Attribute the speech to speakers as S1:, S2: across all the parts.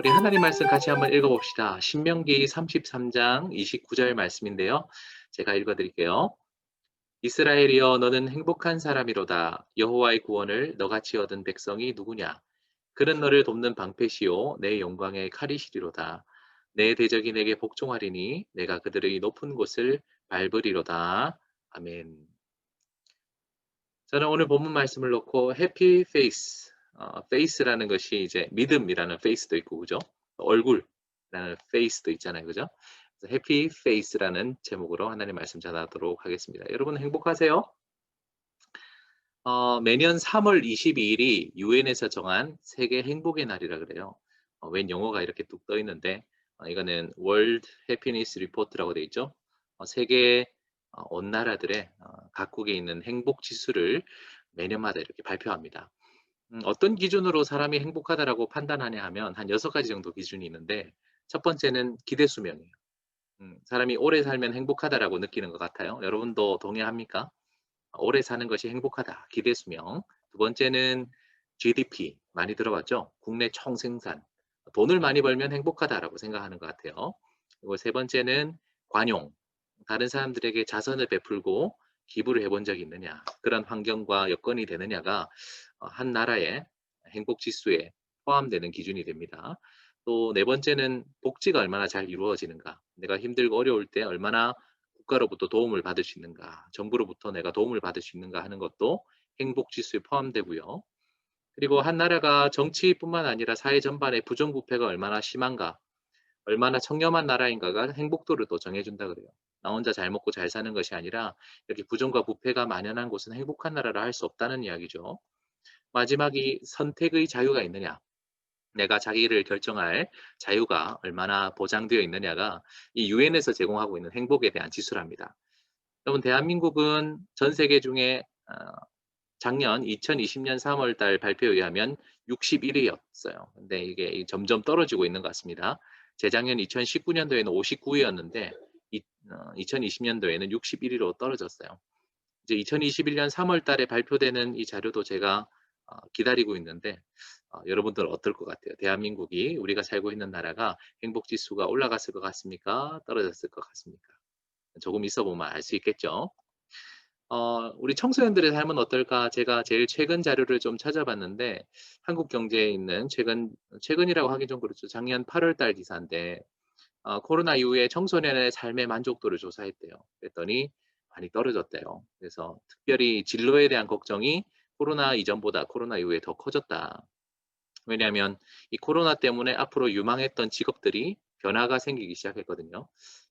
S1: 네, 하나님 말씀 같이 한번 읽어봅시다. 신명기 33장 29절 말씀인데요. 제가 읽어드릴게요. 이스라엘이여 너는 행복한 사람이로다. 여호와의 구원을 너같이 얻은 백성이 누구냐? 그는 너를 돕는 방패시요 내 영광의 칼이시리로다. 내 대적이 내게 복종하리니 내가 그들의 높은 곳을 밟으리로다. 아멘. 저는 오늘 본문 말씀을 놓고 해피 페이스, 페이스라는 것이 이제 믿음이라는 페이스도 있고 그죠? 얼굴이라는 페이스도 있잖아요, 그죠? 그래서 해피 페이스라는 제목으로 하나님 말씀 전하도록 하겠습니다. 여러분 행복하세요? 매년 3월 22일이 유엔에서 정한 세계 행복의 날이라 그래요. 웬 영어가 이렇게 뚝 떠 있는데 이거는 월드 해피니스 리포트라고 돼 있죠. 세계 온 나라들의 각국에 있는 행복 지수를 매년마다 이렇게 발표합니다. 어떤 기준으로 사람이 행복하다라고 판단하냐 하면 한 6가지 정도 기준이 있는데 첫 번째는 기대 수명이에요. 사람이 오래 살면 행복하다라고 느끼는 것 같아요. 여러분도 동의합니까? 오래 사는 것이 행복하다. 기대 수명. 두 번째는 GDP. 많이 들어봤죠? 국내 총생산. 돈을 많이 벌면 행복하다라고 생각하는 것 같아요. 그리고 세 번째는 관용. 다른 사람들에게 자선을 베풀고 기부를 해본 적이 있느냐. 그런 환경과 여건이 되느냐가 한 나라의 행복 지수에 포함되는 기준이 됩니다. 또 네 번째는 복지가 얼마나 잘 이루어지는가. 내가 힘들고 어려울 때 얼마나 국가로부터 도움을 받을 수 있는가, 정부로부터 내가 도움을 받을 수 있는가 하는 것도 행복 지수에 포함되고요. 그리고 한 나라가 정치뿐만 아니라 사회 전반의 부정부패가 얼마나 심한가, 얼마나 청렴한 나라인가가 행복도를 또 정해준다 그래요. 나 혼자 잘 먹고 잘 사는 것이 아니라 이렇게 부정과 부패가 만연한 곳은 행복한 나라라 할 수 없다는 이야기죠. 마지막이 선택의 자유가 있느냐. 내가 자기를 결정할 자유가 얼마나 보장되어 있느냐가 이 유엔에서 제공하고 있는 행복에 대한 지수랍니다. 여러분 대한민국은 전 세계 중에 작년 2020년 3월 달 발표에 의하면 61위였어요. 근데 이게 점점 떨어지고 있는 것 같습니다. 재작년 2019년도에는 59위였는데 2020년도에는 61위로 떨어졌어요. 이제 2021년 3월 달에 발표되는 이 자료도 제가 기다리고 있는데 여러분들은 어떨 것 같아요? 대한민국이 우리가 살고 있는 나라가 행복 지수가 올라갔을 것 같습니까? 떨어졌을 것 같습니까? 조금 있어 보면 알 수 있겠죠. 우리 청소년들의 삶은 어떨까? 제가 제일 최근 자료를 좀 찾아봤는데 한국경제에 있는 최근이라고 하기 좀 그렇죠. 작년 8월 달 기사인데 코로나 이후에 청소년의 삶의 만족도를 조사했대요. 그랬더니 많이 떨어졌대요. 그래서 특별히 진로에 대한 걱정이 코로나 이전보다 코로나 이후에 더 커졌다. 왜냐하면 이 코로나 때문에 앞으로 유망했던 직업들이 변화가 생기기 시작했거든요.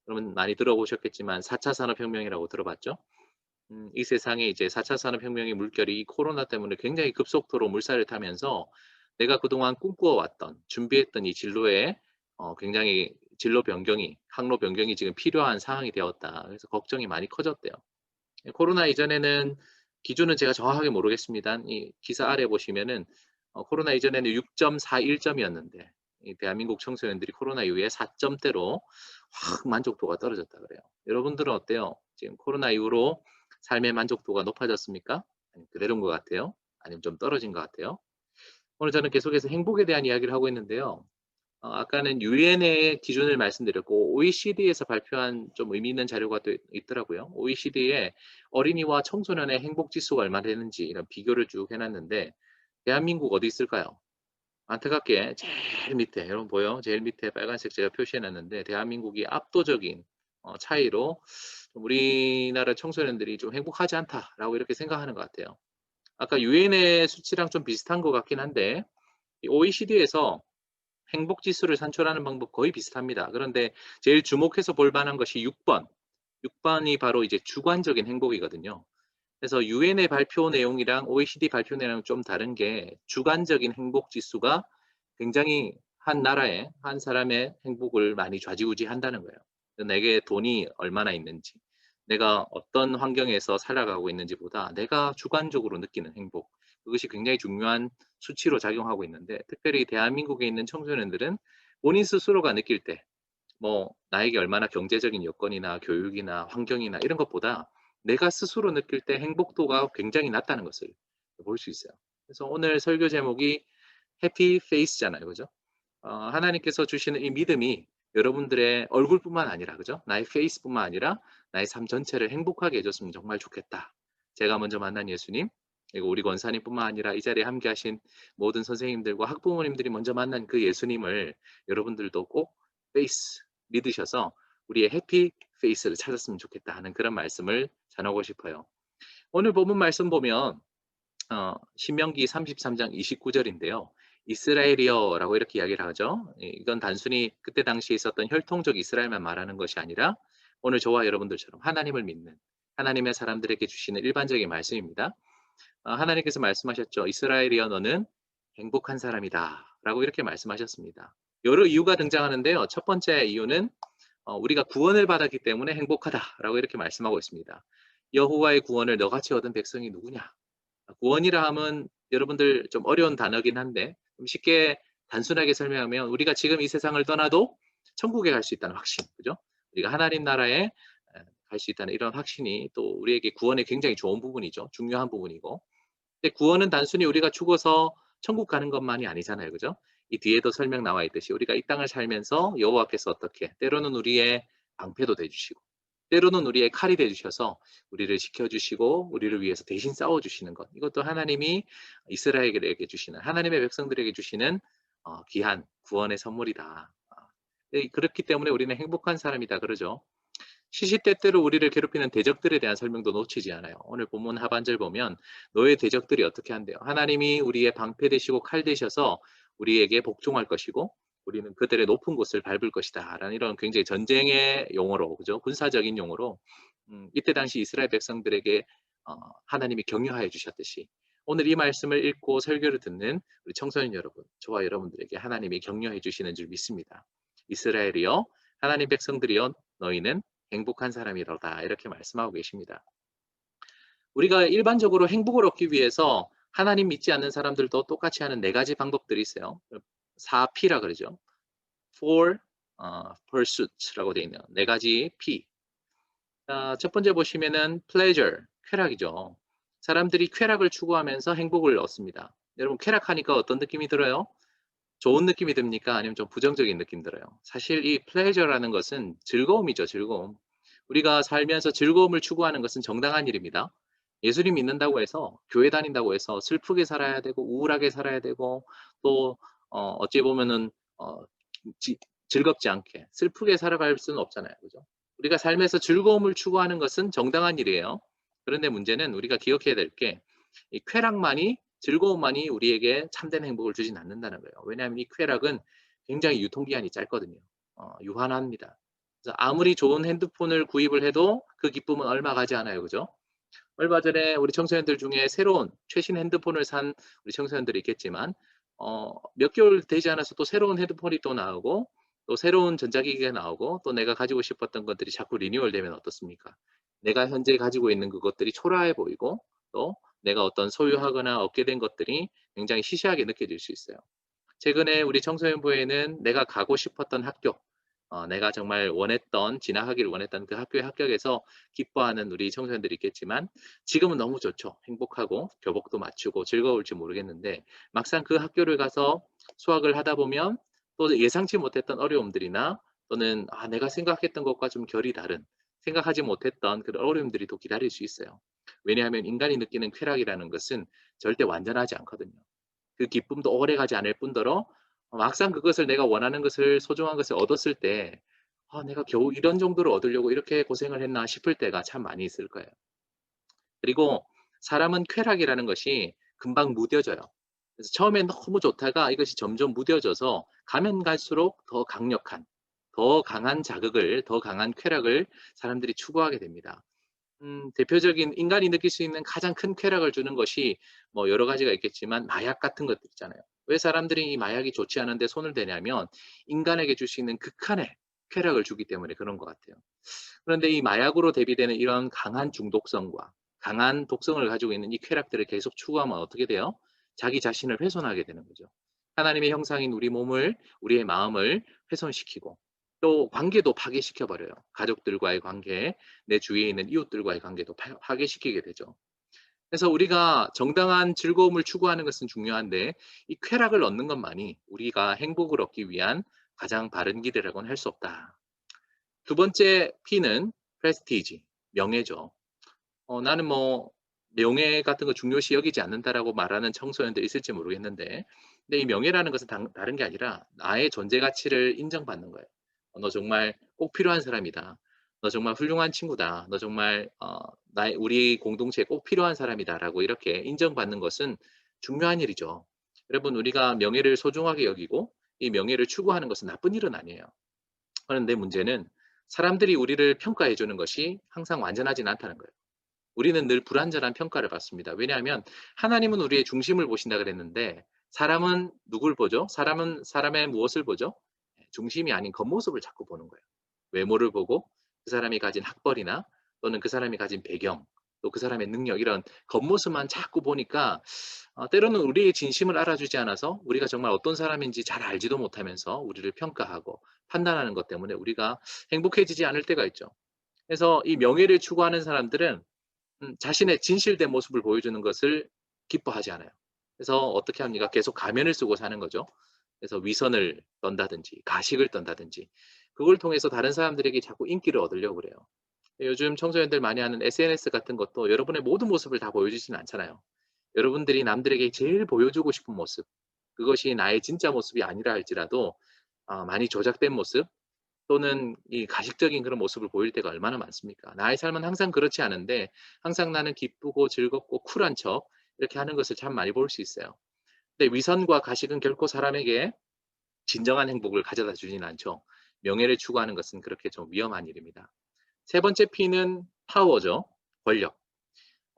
S1: 여러분 많이 들어보셨겠지만 4차 산업혁명이라고 들어봤죠? 이 세상에 이제 4차 산업혁명의 물결이 이 코로나 때문에 굉장히 급속도로 물살을 타면서 내가 그동안 꿈꾸어왔던 준비했던 이 진로에 굉장히 진로 변경이 항로 변경이 지금 필요한 상황이 되었다. 그래서 걱정이 많이 커졌대요. 코로나 이전에는 기준은 제가 정확하게 모르겠습니다. 이 기사 아래 보시면은 코로나 이전에는 6.41점이었는데 이 대한민국 청소년들이 코로나 이후에 4점대로 확 만족도가 떨어졌다 그래요. 여러분들은 어때요? 지금 코로나 이후로 삶의 만족도가 높아졌습니까? 아니면 그대로인 것 같아요? 아니면 좀 떨어진 것 같아요? 오늘 저는 계속해서 행복에 대한 이야기를 하고 있는데요. 아까는 유엔의 기준을 말씀드렸고 OECD에서 발표한 좀 의미 있는 자료가 또 있더라고요. OECD에 어린이와 청소년의 행복 지수가 얼마나 되는지 이런 비교를 쭉 해놨는데 대한민국 어디 있을까요? 안타깝게 제일 밑에 여러분 보여? 제일 밑에 빨간색 제가 표시해놨는데 대한민국이 압도적인 차이로 좀 우리나라 청소년들이 좀 행복하지 않다라고 이렇게 생각하는 것 같아요. 아까 유엔의 수치랑 좀 비슷한 것 같긴 한데 OECD에서 행복 지수를 산출하는 방법 거의 비슷합니다. 그런데 제일 주목해서 볼 만한 것이 6번. 6번이 바로 이제 주관적인 행복이거든요. 그래서 유엔의 발표 내용이랑 OECD 발표 내용이 좀 다른 게 주관적인 행복 지수가 굉장히 한 나라의 한 사람의 행복을 많이 좌지우지한다는 거예요. 내게 돈이 얼마나 있는지, 내가 어떤 환경에서 살아가고 있는지보다 내가 주관적으로 느끼는 행복, 그것이 굉장히 중요한 수치로 작용하고 있는데 특별히 대한민국에 있는 청소년들은 본인 스스로가 느낄 때 뭐 나에게 얼마나 경제적인 여건이나 교육이나 환경이나 이런 것보다 내가 스스로 느낄 때 행복도가 굉장히 낮다는 것을 볼 수 있어요. 그래서 오늘 설교 제목이 해피 페이스잖아요. 그죠? 하나님께서 주시는 이 믿음이 여러분들의 얼굴뿐만 아니라, 그죠? 나의 페이스뿐만 아니라 나의 삶 전체를 행복하게 해줬으면 정말 좋겠다. 제가 먼저 만난 예수님, 그리고 우리 권사님뿐만 아니라 이 자리에 함께하신 모든 선생님들과 학부모님들이 먼저 만난 그 예수님을 여러분들도 꼭 페이스 믿으셔서 우리의 해피 페이스를 찾았으면 좋겠다 하는 그런 말씀을 전하고 싶어요. 오늘 본문 말씀 보면 신명기 33장 29절인데요. 이스라엘이여라고 이렇게 이야기를 하죠. 이건 단순히 그때 당시에 있었던 혈통적 이스라엘만 말하는 것이 아니라 오늘 저와 여러분들처럼 하나님을 믿는 하나님의 사람들에게 주시는 일반적인 말씀입니다. 하나님께서 말씀하셨죠. 이스라엘이여 너는 행복한 사람이다 라고 이렇게 말씀하셨습니다. 여러 이유가 등장하는데요. 첫 번째 이유는 우리가 구원을 받았기 때문에 행복하다라고 이렇게 말씀하고 있습니다. 여호와의 구원을 너같이 얻은 백성이 누구냐? 구원이라 함은 여러분들 좀 어려운 단어긴 한데 좀 쉽게 단순하게 설명하면 우리가 지금 이 세상을 떠나도 천국에 갈 수 있다는 확신, 그죠? 우리가 하나님 나라에 갈 수 있다는 이런 확신이 또 우리에게 구원의 굉장히 좋은 부분이죠. 중요한 부분이고. 근데 구원은 단순히 우리가 죽어서 천국 가는 것만이 아니잖아요, 그죠? 이 뒤에도 설명 나와 있듯이 우리가 이 땅을 살면서 여호와께서 어떻게 때로는 우리의 방패도 돼주시고 때로는 우리의 칼이 돼주셔서 우리를 지켜주시고 우리를 위해서 대신 싸워주시는 것, 이것도 하나님이 이스라엘에게 주시는 하나님의 백성들에게 주시는 귀한 구원의 선물이다. 그렇기 때문에 우리는 행복한 사람이다 그러죠. 시시때때로 우리를 괴롭히는 대적들에 대한 설명도 놓치지 않아요. 오늘 본문 하반절 보면 너의 대적들이 어떻게 한대요? 하나님이 우리의 방패 되시고 칼 되셔서 우리에게 복종할 것이고 우리는 그들의 높은 곳을 밟을 것이다 라는 이런 굉장히 전쟁의 용어로, 그죠? 군사적인 용어로 이때 당시 이스라엘 백성들에게 하나님이 격려하여 주셨듯이 오늘 이 말씀을 읽고 설교를 듣는 우리 청소년 여러분, 저와 여러분들에게 하나님이 격려해 주시는 줄 믿습니다. 이스라엘이여 하나님 백성들이여 너희는 행복한 사람이로다 이렇게 말씀하고 계십니다. 우리가 일반적으로 행복을 얻기 위해서 하나님 믿지 않는 사람들도 똑같이 하는 네 가지 방법들이 있어요. 4P라 그러죠. For Pursuit라고 되어 있는 네 가지 P. 첫 번째 보시면은 pleasure, 쾌락이죠. 사람들이 쾌락을 추구하면서 행복을 얻습니다. 여러분 쾌락하니까 어떤 느낌이 들어요? 좋은 느낌이 듭니까? 아니면 좀 부정적인 느낌 들어요? 사실 이 pleasure라는 것은 즐거움이죠, 즐거움. 우리가 살면서 즐거움을 추구하는 것은 정당한 일입니다. 예수님 믿는다고 해서 교회 다닌다고 해서 슬프게 살아야 되고 우울하게 살아야 되고 또 어찌 보면은 즐겁지 않게 슬프게 살아갈 수는 없잖아요, 그죠? 우리가 삶에서 즐거움을 추구하는 것은 정당한 일이에요. 그런데 문제는 우리가 기억해야 될 게 이 쾌락만이 즐거움만이 우리에게 참된 행복을 주진 않는다는 거예요. 왜냐하면 이 쾌락은 굉장히 유통기한이 짧거든요. 유한합니다. 그래서 아무리 좋은 핸드폰을 구입을 해도 그 기쁨은 얼마 가지 않아요, 그죠? 얼마 전에 우리 청소년들 중에 새로운 최신 핸드폰을 산 우리 청소년들이 있겠지만 몇 개월 되지 않아서 또 새로운 핸드폰이 또 나오고 또 새로운 전자기기가 나오고 또 내가 가지고 싶었던 것들이 자꾸 리뉴얼 되면 어떻습니까? 내가 현재 가지고 있는 그것들이 초라해 보이고 또 내가 어떤 소유하거나 얻게 된 것들이 굉장히 시시하게 느껴질 수 있어요. 최근에 우리 청소년부에는 내가 가고 싶었던 학교, 내가 정말 원했던, 진학하기를 원했던 그 학교에 합격해서 기뻐하는 우리 청소년들이 있겠지만 지금은 너무 좋죠. 행복하고 교복도 맞추고 즐거울지 모르겠는데 막상 그 학교를 가서 수학을 하다 보면 또 예상치 못했던 어려움들이나 또는 내가 생각했던 것과 좀 결이 다른 생각하지 못했던 그런 어려움들이 또 기다릴 수 있어요. 왜냐하면 인간이 느끼는 쾌락이라는 것은 절대 완전하지 않거든요. 그 기쁨도 오래가지 않을 뿐더러 막상 그것을 내가 원하는 것을 소중한 것을 얻었을 때 내가 겨우 이런 정도로 얻으려고 이렇게 고생을 했나 싶을 때가 참 많이 있을 거예요. 그리고 사람은 쾌락이라는 것이 금방 무뎌져요. 그래서 처음엔 너무 좋다가 이것이 점점 무뎌져서 가면 갈수록 더 강력한, 더 강한 자극을, 더 강한 쾌락을 사람들이 추구하게 됩니다. 대표적인 인간이 느낄 수 있는 가장 큰 쾌락을 주는 것이 뭐 여러 가지가 있겠지만 마약 같은 것들 있잖아요. 왜 사람들이 이 마약이 좋지 않은데 손을 대냐면 인간에게 줄 수 있는 극한의 쾌락을 주기 때문에 그런 것 같아요. 그런데 이 마약으로 대비되는 이런 강한 중독성과 강한 독성을 가지고 있는 이 쾌락들을 계속 추구하면 어떻게 돼요? 자기 자신을 훼손하게 되는 거죠. 하나님의 형상인 우리 몸을, 우리의 마음을 훼손시키고 또 관계도 파괴시켜 버려요. 가족들과의 관계, 내 주위에 있는 이웃들과의 관계도 파괴시키게 되죠. 그래서 우리가 정당한 즐거움을 추구하는 것은 중요한데 이 쾌락을 얻는 것만이 우리가 행복을 얻기 위한 가장 바른 길이라고는 할 수 없다. 두 번째 P는 프레스티지, 명예죠. 나는 뭐 명예 같은 거 중요시 여기지 않는다라고 말하는 청소년들이 있을지 모르겠는데, 근데 이 명예라는 것은 다른 게 아니라 나의 존재 가치를 인정받는 거예요. 너 정말 꼭 필요한 사람이다. 너 정말 훌륭한 친구다. 너 정말 나의 우리 공동체에 꼭 필요한 사람이다라고 이렇게 인정받는 것은 중요한 일이죠. 여러분, 우리가 명예를 소중하게 여기고 이 명예를 추구하는 것은 나쁜 일은 아니에요. 그런데 문제는 사람들이 우리를 평가해 주는 것이 항상 완전하진 않다는 거예요. 우리는 늘 불완전한 평가를 받습니다. 왜냐하면 하나님은 우리의 중심을 보신다 그랬는데 사람은 누굴 보죠? 사람은 사람의 무엇을 보죠? 중심이 아닌 겉모습을 자꾸 보는 거예요. 외모를 보고 그 사람이 가진 학벌이나 또는 그 사람이 가진 배경, 또 그 사람의 능력, 이런 겉모습만 자꾸 보니까 때로는 우리의 진심을 알아주지 않아서 우리가 정말 어떤 사람인지 잘 알지도 못하면서 우리를 평가하고 판단하는 것 때문에 우리가 행복해지지 않을 때가 있죠. 그래서 이 명예를 추구하는 사람들은 자신의 진실된 모습을 보여주는 것을 기뻐하지 않아요. 그래서 어떻게 합니까? 계속 가면을 쓰고 사는 거죠. 그래서 위선을 떤다든지 가식을 떤다든지 그걸 통해서 다른 사람들에게 자꾸 인기를 얻으려고 그래요. 요즘 청소년들 많이 하는 SNS 같은 것도 여러분의 모든 모습을 다 보여주지는 않잖아요. 여러분들이 남들에게 제일 보여주고 싶은 모습, 그것이 나의 진짜 모습이 아니라 할지라도 많이 조작된 모습 또는 이 가식적인 그런 모습을 보일 때가 얼마나 많습니까? 나의 삶은 항상 그렇지 않은데 항상 나는 기쁘고 즐겁고 쿨한 척 이렇게 하는 것을 참 많이 볼 수 있어요. 근데 위선과 가식은 결코 사람에게 진정한 행복을 가져다 주진 않죠. 명예를 추구하는 것은 그렇게 좀 위험한 일입니다. 세 번째 P는 파워죠. 권력.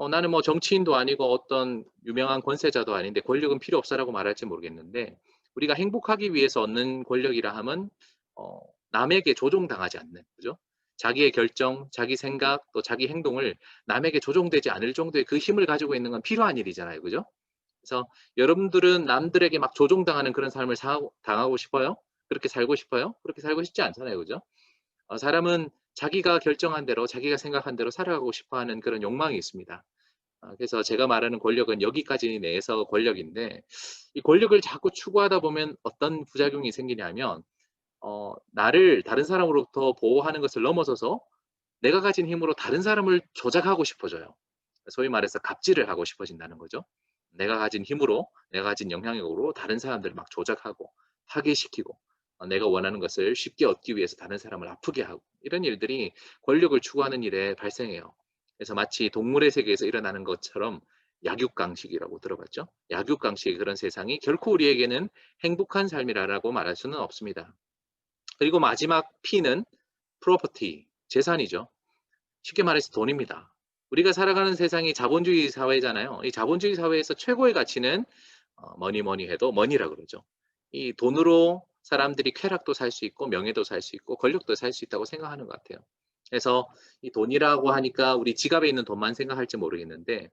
S1: 나는 뭐 정치인도 아니고 어떤 유명한 권세자도 아닌데 권력은 필요 없어라고 말할지 모르겠는데, 우리가 행복하기 위해서 얻는 권력이라 함은 어 남에게 조종당하지 않는, 그죠? 자기의 결정, 자기 생각, 또 자기 행동을 남에게 조종되지 않을 정도의 그 힘을 가지고 있는 건 필요한 일이잖아요. 그죠? 그래서 여러분들은 남들에게 막 조종당하는 그런 삶을 당하고 싶어요? 그렇게 살고 싶어요? 그렇게 살고 싶지 않잖아요. 그죠? 사람은 자기가 결정한 대로, 자기가 생각한 대로 살아가고 싶어 하는 그런 욕망이 있습니다. 그래서 제가 말하는 권력은 여기까지 내에서 권력인데, 이 권력을 자꾸 추구하다 보면 어떤 부작용이 생기냐면 나를 다른 사람으로부터 보호하는 것을 넘어서서 내가 가진 힘으로 다른 사람을 조작하고 싶어져요. 소위 말해서 갑질을 하고 싶어진다는 거죠. 내가 가진 힘으로, 내가 가진 영향력으로 다른 사람들을 막 조작하고 파괴시키고 내가 원하는 것을 쉽게 얻기 위해서 다른 사람을 아프게 하고, 이런 일들이 권력을 추구하는 일에 발생해요. 그래서 마치 동물의 세계에서 일어나는 것처럼 약육강식이라고 들어봤죠? 약육강식의 그런 세상이 결코 우리에게는 행복한 삶이라고 말할 수는 없습니다. 그리고 마지막 P는 프로퍼티, 재산이죠. 쉽게 말해서 돈입니다. 우리가 살아가는 세상이 자본주의 사회잖아요. 이 자본주의 사회에서 최고의 가치는 뭐니 해도 머니라 그러죠. 이 돈으로 사람들이 쾌락도 살 수 있고 명예도 살 수 있고 권력도 살 수 있다고 생각하는 것 같아요. 그래서 이 돈이라고 하니까 우리 지갑에 있는 돈만 생각할지 모르겠는데,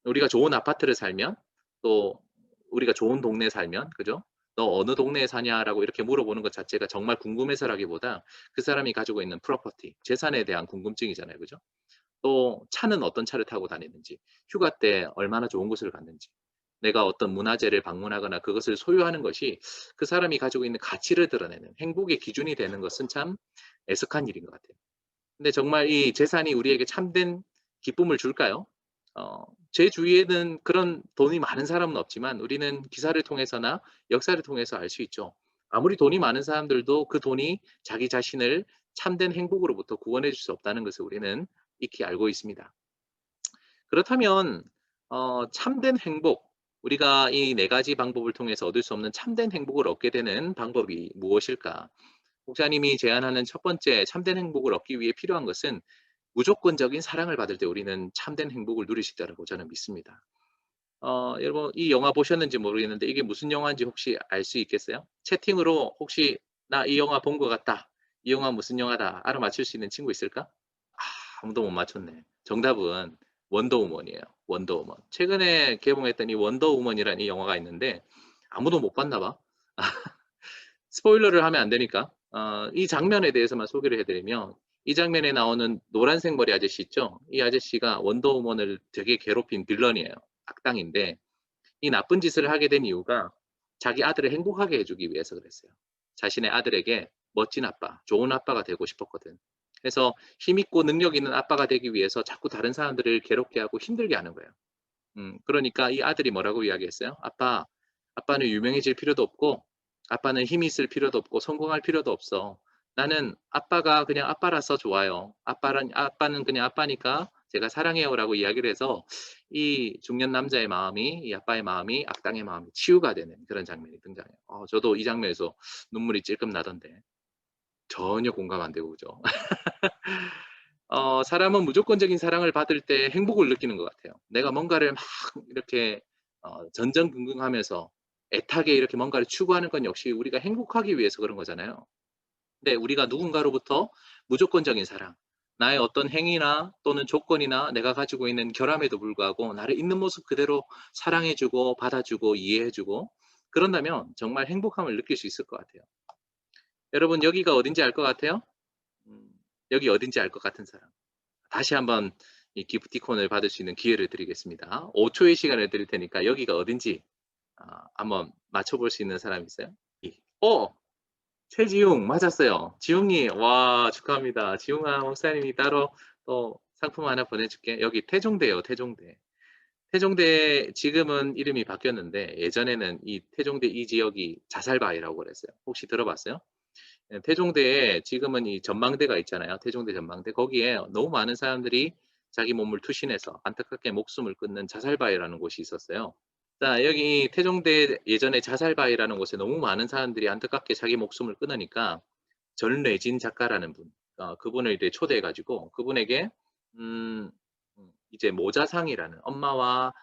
S1: 우리가 좋은 아파트를 살면, 또 우리가 좋은 동네에 살면, 그죠? 너 어느 동네에 사냐라고 이렇게 물어보는 것 자체가 정말 궁금해서라기보다 그 사람이 가지고 있는 프로퍼티, 재산에 대한 궁금증이잖아요. 그죠? 또 차는 어떤 차를 타고 다니는지, 휴가 때 얼마나 좋은 곳을 갔는지, 내가 어떤 문화재를 방문하거나 그것을 소유하는 것이 그 사람이 가지고 있는 가치를 드러내는 행복의 기준이 되는 것은 참 애석한 일인 것 같아요. 근데 정말 이 재산이 우리에게 참된 기쁨을 줄까요? 제 주위에는 그런 돈이 많은 사람은 없지만 우리는 기사를 통해서나 역사를 통해서 알 수 있죠. 아무리 돈이 많은 사람들도 그 돈이 자기 자신을 참된 행복으로부터 구원해 줄 수 없다는 것을 우리는 익히 알고 있습니다. 그렇다면 참된 행복, 우리가 이 네 가지 방법을 통해서 얻을 수 없는 참된 행복을 얻게 되는 방법이 무엇일까? 목사님이 제안하는 첫 번째 참된 행복을 얻기 위해 필요한 것은 무조건적인 사랑을 받을 때 우리는 참된 행복을 누릴 수 있다고 저는 믿습니다. 여러분 이 영화 보셨는지 모르겠는데 이게 무슨 영화인지 혹시 알 수 있겠어요? 채팅으로 혹시 "나 이 영화 본 것 같다. 이 영화 무슨 영화다." 알아맞힐 수 있는 친구 있을까? 아무도 못 맞췄네. 정답은 원더우먼이에요. 원더우먼. 최근에 개봉했던 이 원더우먼이라는 이 영화가 있는데 아무도 못 봤나 봐. 스포일러를 하면 안 되니까 이 장면에 대해서만 소개를 해 드리면, 이 장면에 나오는 노란색 머리 아저씨 있죠? 이 아저씨가 원더우먼을 되게 괴롭힌 빌런이에요. 악당인데 이 나쁜 짓을 하게 된 이유가 자기 아들을 행복하게 해 주기 위해서 그랬어요. 자신의 아들에게 멋진 아빠, 좋은 아빠가 되고 싶었거든. 그래서 힘 있고 능력 있는 아빠가 되기 위해서 자꾸 다른 사람들을 괴롭게 하고 힘들게 하는 거예요. 그러니까 이 아들이 뭐라고 이야기했어요? "아빠, 아빠는 유명해질 필요도 없고 아빠는 힘이 있을 필요도 없고 성공할 필요도 없어. 나는 아빠가 그냥 아빠라서 좋아요. 아빠는 그냥 아빠니까 제가 사랑해요."라고 이야기를 해서 이 중년 남자의 마음이 이 아빠의 마음이 악당의 마음이 치유가 되는 그런 장면이 등장해요. 저도 이 장면에서 눈물이 찔끔 나던데 전혀 공감 안 되고 그죠? 사람은 무조건적인 사랑을 받을 때 행복을 느끼는 것 같아요. 내가 뭔가를 막 이렇게 전전긍긍하면서 애타게 이렇게 뭔가를 추구하는 건 역시 우리가 행복하기 위해서 그런 거잖아요. 근데 우리가 누군가로부터 무조건적인 사랑, 나의 어떤 행위나 또는 조건이나 내가 가지고 있는 결함에도 불구하고 나를 있는 모습 그대로 사랑해 주고 받아 주고 이해해 주고 그런다면 정말 행복함을 느낄 수 있을 것 같아요. 여러분 여기가 어딘지 알 것 같아요? 음 여기 어딘지 알 것 같은 사람. 다시 한번 이 기프티콘을 받을 수 있는 기회를 드리겠습니다. 5 초의 시간을 드릴 테니까 여기가 어딘지 한번 맞춰 볼 수 있는 사람 있어요? 어! 최지웅 맞았어요. 지웅님 와 축하합니다. 지웅아 목사님이 따로 또 상품 하나 보내줄게. 여기 태종대요 태종대. 태종대 지금은 이름이 바뀌었는데 예전에는 이 태종대 이 지역이 자살바위라고 그랬어요. 혹시 들어봤어요? 예, 태종대에 지금은 이 전망대가 있잖아요. 태종대 전망대. 거기에 너무 많은 사람들이 자기 몸을 투신해서 안타깝게 목숨을 끊는 자살바위라는 곳이 있었어요. 자, 여기 태종대 예전에 자살바위라는 곳에 너무 많은 사람들이 안타깝게 자기 목숨을 끊으니까 전래진 작가라는 분, 그분을 이제 초대해 가지고 그분에게 음 이제 모자상이라는 엄마와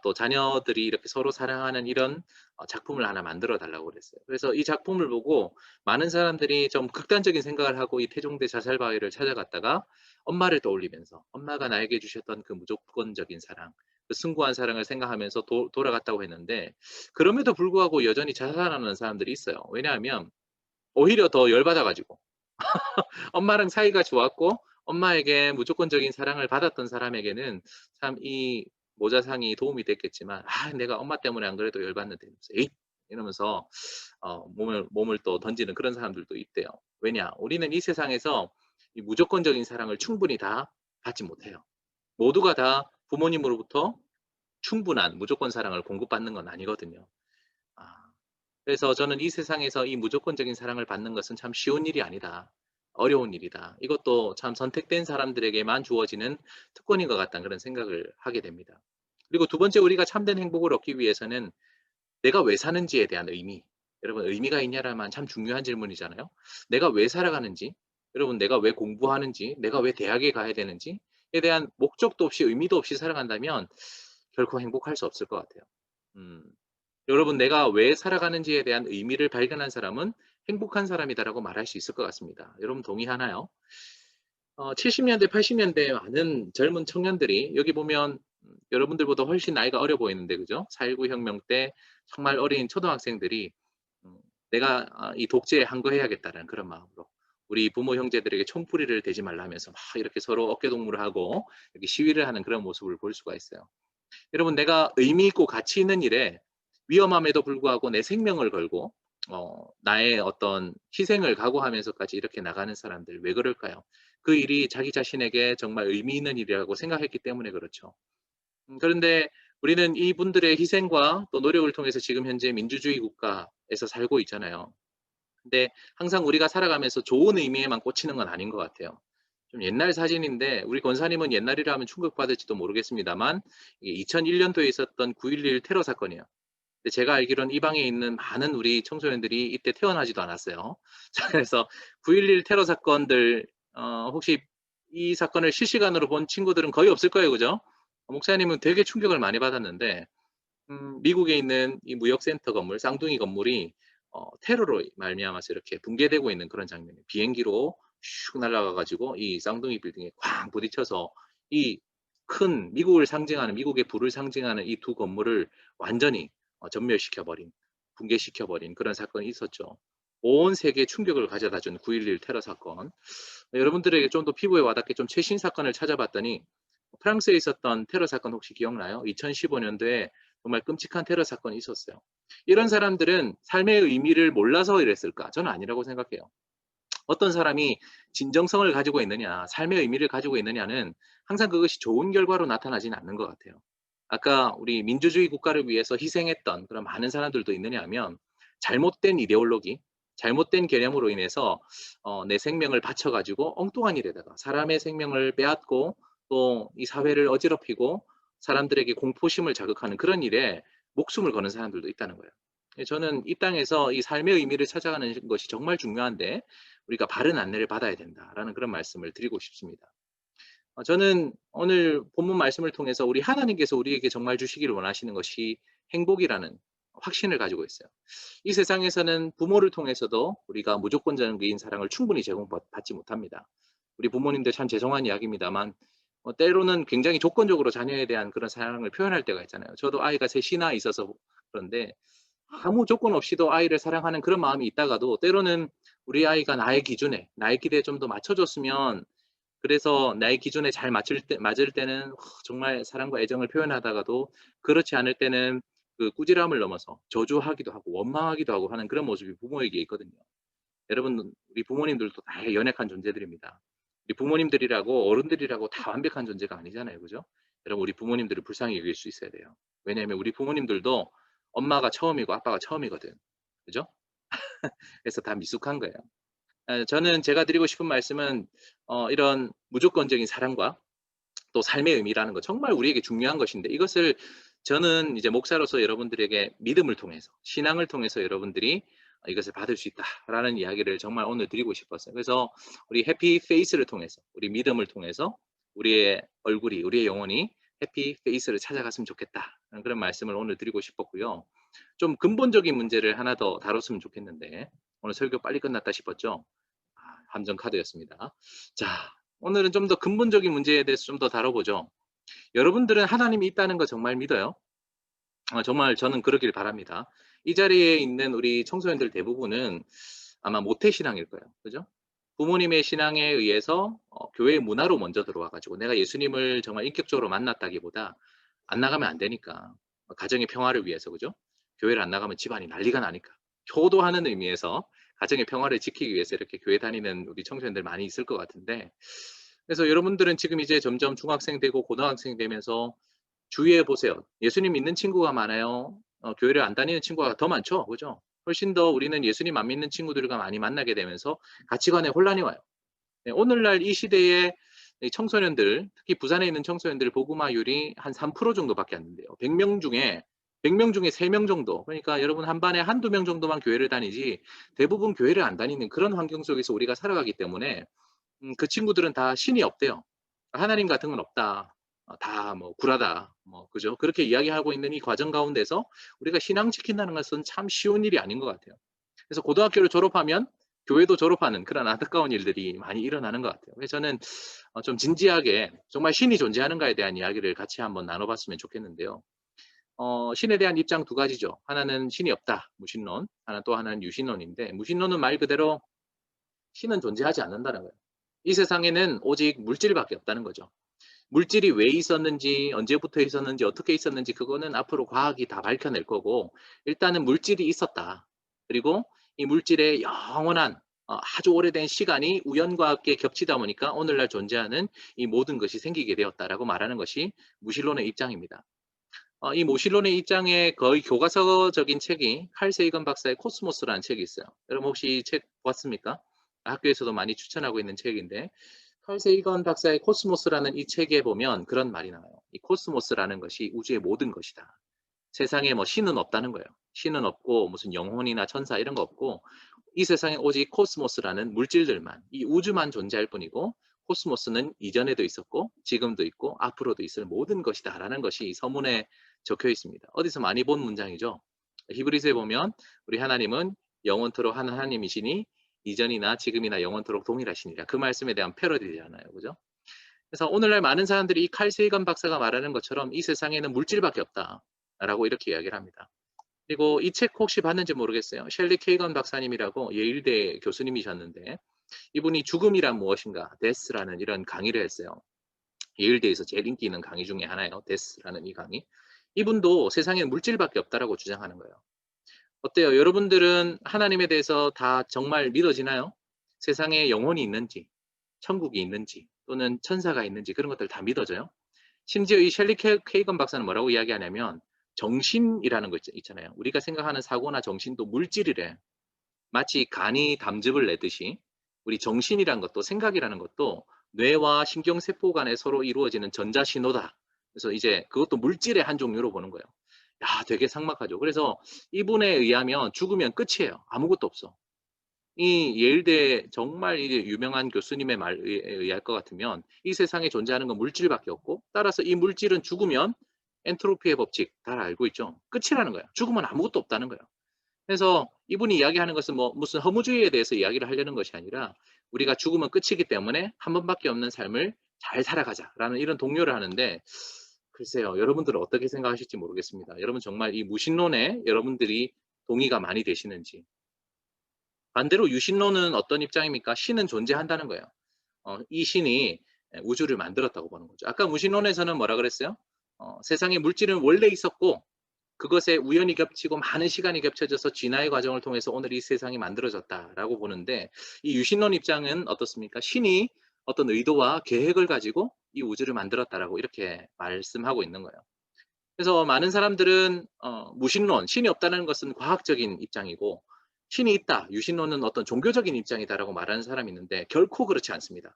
S1: 또 자녀들이 이렇게 서로 사랑하는 이런 작품을 하나 만들어 달라고 그랬어요. 그래서 이 작품을 보고 많은 사람들이 좀 극단적인 생각을 하고 이 태종대 자살바위를 찾아갔다가 엄마를 떠올리면서 엄마가 나에게 주셨던 그 무조건적인 사랑, 그 숭고한 사랑을 생각하면서 돌아갔다고 했는데 그럼에도 불구하고 여전히 자살하는 사람들이 있어요. 왜냐하면 오히려 더 열받아 가지고 엄마랑 사이가 좋았고 엄마에게 무조건적인 사랑을 받았던 사람에게는 참 이 모자상이 도움이 됐겠지만 '아 내가 엄마 때문에 안 그래도 열받는데.' 이러면서 에잇 이러면서 몸을 또 던지는 그런 사람들도 있대요. 왜냐? 우리는 이 세상에서 이 무조건적인 사랑을 충분히 다 받지 못해요. 모두가 다 부모님으로부터 충분한 무조건 사랑을 공급받는 건 아니거든요. 아 그래서 저는 이 세상에서 이 무조건적인 사랑을 받는 것은 참 쉬운 일이 아니다. 어려운 일이다. 이것도 참 선택된 사람들에게만 주어지는 특권인 것 같다는 그런 생각을 하게 됩니다. 그리고 두 번째 우리가 참된 행복을 얻기 위해서는 내가 왜 사는지에 대한 의미. 여러분 의미가 있냐라면 참 중요한 질문이잖아요. 내가 왜 살아가는지, 여러분 내가 왜 공부하는지, 내가 왜 대학에 가야 되는지에 대한 목적도 없이 의미도 없이 살아간다면 결코 행복할 수 없을 것 같아요. 음. 여러분 내가 왜 살아가는지에 대한 의미를 발견한 사람은 행복한 사람이다라고 말할 수 있을 것 같습니다. 여러분 동의하나요? 70년대, 80년대 많은 젊은 청년들이 여기 보면 여러분들보다 훨씬 나이가 어려 보이는데 그죠? 4.19 혁명 때 정말 어린 초등학생들이 음 '내가 이 독재에 항거해야겠다.'라는 그런 마음으로 우리 부모 형제들에게 총뿌리를 대지 말라 하면서 막 이렇게 서로 어깨동무를 하고 이렇게 시위를 하는 그런 모습을 볼 수가 있어요. 여러분 내가 의미 있고 가치 있는 일에 위험함에도 불구하고 내 생명을 걸고 나의 어떤 희생을 각오하면서까지 이렇게 나가는 사람들 왜 그럴까요? 그 일이 자기 자신에게 정말 의미 있는 일이라고 생각했기 때문에 그렇죠. 그런데 우리는 이분들의 희생과 또 노력을 통해서 지금 현재 민주주의 국가에서 살고 있잖아요. 근데 항상 우리가 살아가면서 좋은 의미에만 꽂히는 건 아닌 것 같아요. 좀 옛날 사진인데 우리 권사님은 옛날이라 하면 충격받을지도 모르겠습니다만 이게 2001년도에 있었던 9.11 테러 사건이에요. 근데 제가 알기로는 이 방에 있는 많은 우리 청소년들이 이때 태어나지도 않았어요. 자 그래서 9.11 테러 사건들 혹시 이 사건을 실시간으로 본 친구들은 거의 없을 거예요. 그죠? 목사님은 되게 충격을 많이 받았는데 미국에 있는 이 무역센터 건물, 쌍둥이 건물이 테러로 말미암아서 이렇게 붕괴되고 있는 그런 장면이에요. 비행기로 슉 날아가 가지고 이 쌍둥이 빌딩에 쾅 부딪혀서 이 큰 미국을 상징하는 미국의 부를 상징하는 이 두 건물을 완전히 전멸시켜 버린 붕괴시켜 버린 그런 사건이 있었죠. 온 세계에 충격을 가져다 준 9.11 테러 사건. 여러분들에게 좀 더 피부에 와닿게 좀 최신 사건을 찾아봤더니 프랑스에 있었던 테러 사건 혹시 기억나요? 2015년도에 정말 끔찍한 테러 사건이 있었어요. 이런 사람들은 삶의 의미를 몰라서 이랬을까? 저는 아니라고 생각해요. 어떤 사람이 진정성을 가지고 있느냐, 삶의 의미를 가지고 있느냐는 항상 그것이 좋은 결과로 나타나지는 않는 것 같아요. 아까 우리 민주주의 국가를 위해서 희생했던 그런 많은 사람들도 있느냐 하면 잘못된 이데올로기, 잘못된 개념으로 인해서 내 생명을 바쳐가지고 엉뚱한 일에다가 사람의 생명을 빼앗고 또 이 사회를 어지럽히고 사람들에게 공포심을 자극하는 그런 일에 목숨을 거는 사람들도 있다는 거예요. 저는 이 땅에서 이 삶의 의미를 찾아가는 것이 정말 중요한데 우리가 바른 안내를 받아야 된다라는 그런 말씀을 드리고 싶습니다. 저는 오늘 본문 말씀을 통해서 우리 하나님께서 우리에게 정말 주시기를 원하시는 것이 행복이라는 확신을 가지고 있어요. 이 세상에서는 부모를 통해서도 우리가 무조건적인 사랑을 충분히 제공받지 못합니다. 우리 부모님들 참 죄송한 이야기입니다만 때로는 굉장히 조건적으로 자녀에 대한 그런 사랑을 표현할 때가 있잖아요. 저도 아이가 셋이나 있어서 그런데 아무 조건 없이도 아이를 사랑하는 그런 마음이 있다가도 때로는 우리 아이가 나의 기준에, 나의 기대에 좀 더 맞춰줬으면 그래서 나의 기준에 잘 맞을 때는 정말 사랑과 애정을 표현하다가도 그렇지 않을 때는 그 꾸지람을 넘어서 저주하기도 하고 원망하기도 하고 하는 그런 모습이 부모에게 있거든요. 여러분, 우리 부모님들도 다 연약한 존재들입니다. 우리 부모님들이라고 어른들이라고 다 완벽한 존재가 아니잖아요. 그죠? 여러분, 우리 부모님들을 불쌍히 여길 수 있어야 돼요. 왜냐하면 우리 부모님들도 엄마가 처음이고 아빠가 처음이거든. 그죠? 그래서 다 미숙한 거예요. 저는 제가 드리고 싶은 말씀은 이런 무조건적인 사랑과 또 삶의 의미라는 거 정말 우리에게 중요한 것인데 이것을 저는 이제 목사로서 여러분들에게 믿음을 통해서 신앙을 통해서 여러분들이 이것을 받을 수 있다라는 이야기를 정말 오늘 드리고 싶었어요. 그래서 우리 해피 페이스를 통해서 우리 믿음을 통해서 우리의 얼굴이 우리의 영혼이 해피 페이스를 찾아갔으면 좋겠다 그런 말씀을 오늘 드리고 싶었고요. 좀 근본적인 문제를 하나 더 다뤘으면 좋겠는데 오늘 설교 빨리 끝났다 싶었죠. 함정 카드였습니다. 자, 오늘은 좀 더 근본적인 문제에 대해서 좀 더 다뤄보죠. 여러분들은 하나님이 있다는 거 정말 믿어요? 정말 저는 그러길 바랍니다. 이 자리에 있는 우리 청소년들 대부분은 아마 모태신앙일 거예요. 그죠? 부모님의 신앙에 의해서 교회 문화로 먼저 들어와 가지고 내가 예수님을 정말 인격적으로 만났다기보다 안 나가면 안 되니까 가정의 평화를 위해서 그죠? 교회를 안 나가면 집안이 난리가 나니까 효도하는 의미에서 가정의 평화를 지키기 위해서 이렇게 교회 다니는 우리 청소년들 많이 있을 것 같은데 그래서 여러분들은 지금 이제 점점 중학생 되고 고등학생 되면서 주위에 보세요. 예수님 믿는 친구가 많아요. 교회를 안 다니는 친구가 더 많죠. 그죠? 훨씬 더 우리는 예수님 안 믿는 친구들과 많이 만나게 되면서 가치관에 혼란이 와요. 네, 오늘날 이 시대에 이 청소년들, 특히 부산에 있는 청소년들 복음화율이 한 3% 정도밖에 안 된대요. 100명 중에 3명 정도. 그러니까 여러분 한 반에 한두 명 정도만 교회를 다니지 대부분 교회를 안 다니는 그런 환경 속에서 우리가 살아가기 때문에 그 친구들은 다 신이 없대요. 하나님 같은 건 없다. 다 뭐 구라다. 뭐 그죠? 그렇게 이야기하고 있는 이 과정 가운데서 우리가 신앙 지킨다는 것은 참 쉬운 일이 아닌 것 같아요. 그래서 고등학교를 졸업하면 교회도 졸업하는 그런 안타까운 일들이 많이 일어나는 것 같아요. 그래서 저는 좀 진지하게 정말 신이 존재하는가에 대한 이야기를 같이 한번 나눠봤으면 좋겠는데요. 신에 대한 입장 두 가지죠. 하나는 신이 없다, 무신론. 또 하나는 유신론인데 무신론은 말 그대로 신은 존재하지 않는다는 거예요. 이 세상에는 오직 물질밖에 없다는 거죠. 물질이 왜 있었는지, 언제부터 있었는지, 어떻게 있었는지 그거는 앞으로 과학이 다 밝혀낼 거고 일단은 물질이 있었다. 그리고 이 물질의 영원한 아주 오래된 시간이 우연과 함께 겹치다 보니까 오늘날 존재하는 이 모든 것이 생기게 되었다라고 말하는 것이 무신론의 입장입니다. 이 무신론의 입장에 거의 교과서적인 책이 칼 세이건 박사의 코스모스라는 책이 있어요. 여러분 혹시 이 책 봤습니까? 학교에서도 많이 추천하고 있는 책인데 칼 세이건 박사의 코스모스라는 이 책에 보면 그런 말이 나와요. 이 코스모스라는 것이 우주의 모든 것이다. 세상에 뭐 신은 없다는 거예요. 신은 없고 무슨 영혼이나 천사 이런 거 없고 이 세상에 오직 코스모스라는 물질들만 이 우주만 존재할 뿐이고 코스모스는 이전에도 있었고 지금도 있고 앞으로도 있을 모든 것이다 라는 것이 이 서문에 적혀 있습니다. 어디서 많이 본 문장이죠. 히브리서에 보면 우리 하나님은 영원토록 하는 하나님이시니 이전이나 지금이나 영원토록 동일하시니라. 그 말씀에 대한 패러디잖아요. 그죠? 그래서 오늘날 많은 사람들이 이 칼 세이건 박사가 말하는 것처럼 이 세상에는 물질밖에 없다라고 이렇게 이야기를 합니다. 그리고 이 책 혹시 봤는지 모르겠어요. 셸리 케이건 박사님이라고 예일대 교수님이셨는데 이분이 죽음이란 무엇인가, 데스라는 이런 강의를 했어요. 예일대에서 제일 인기 있는 강의 중에 하나예요. 데스라는 이 강의. 이분도 세상에는 물질밖에 없다라고 주장하는 거예요. 어때요? 여러분들은 하나님에 대해서 다 정말 믿어지나요? 세상에 영혼이 있는지, 천국이 있는지, 또는 천사가 있는지 그런 것들 다 믿어져요? 심지어 이 셸리 케이건 박사는 뭐라고 이야기하냐면 정신이라는 거 있잖아요. 우리가 생각하는 사고나 정신도 물질이래. 마치 간이 담즙을 내듯이 우리 정신이라는 것도, 생각이라는 것도 뇌와 신경세포 간에 서로 이루어지는 전자신호다. 그래서 이제 그것도 물질의 한 종류로 보는 거예요. 야, 되게 삭막하죠. 그래서 이분에 의하면 죽으면 끝이에요. 아무것도 없어. 이 예일대 정말 이제 유명한 교수님의 말에 의할 것 같으면 이 세상에 존재하는 건 물질밖에 없고, 따라서 이 물질은 죽으면 엔트로피의 법칙 잘 알고 있죠. 끝이라는 거예요. 죽으면 아무것도 없다는 거예요. 그래서 이분이 이야기하는 것은 뭐 무슨 허무주의에 대해서 이야기를 하려는 것이 아니라 우리가 죽으면 끝이기 때문에 한 번밖에 없는 삶을 잘 살아가자라는 이런 독려를 하는데, 글쎄요, 여러분들은 어떻게 생각하실지 모르겠습니다. 여러분 정말 이 무신론에 여러분들이 동의가 많이 되시는지. 반대로 유신론은 어떤 입장입니까? 신은 존재한다는 거예요. 이 신이 우주를 만들었다고 보는 거죠. 아까 무신론에서는 뭐라 그랬어요? 세상에 물질은 원래 있었고 그것에 우연히 겹치고 많은 시간이 겹쳐져서 진화의 과정을 통해서 오늘 이 세상이 만들어졌다라고 보는데, 이 유신론 입장은 어떻습니까? 신이 어떤 의도와 계획을 가지고 이 우주를 만들었다라고 이렇게 말씀하고 있는 거예요. 그래서 많은 사람들은 무신론, 신이 없다는 것은 과학적인 입장이고 신이 있다, 유신론은 어떤 종교적인 입장이다라고 말하는 사람이 있는데 결코 그렇지 않습니다.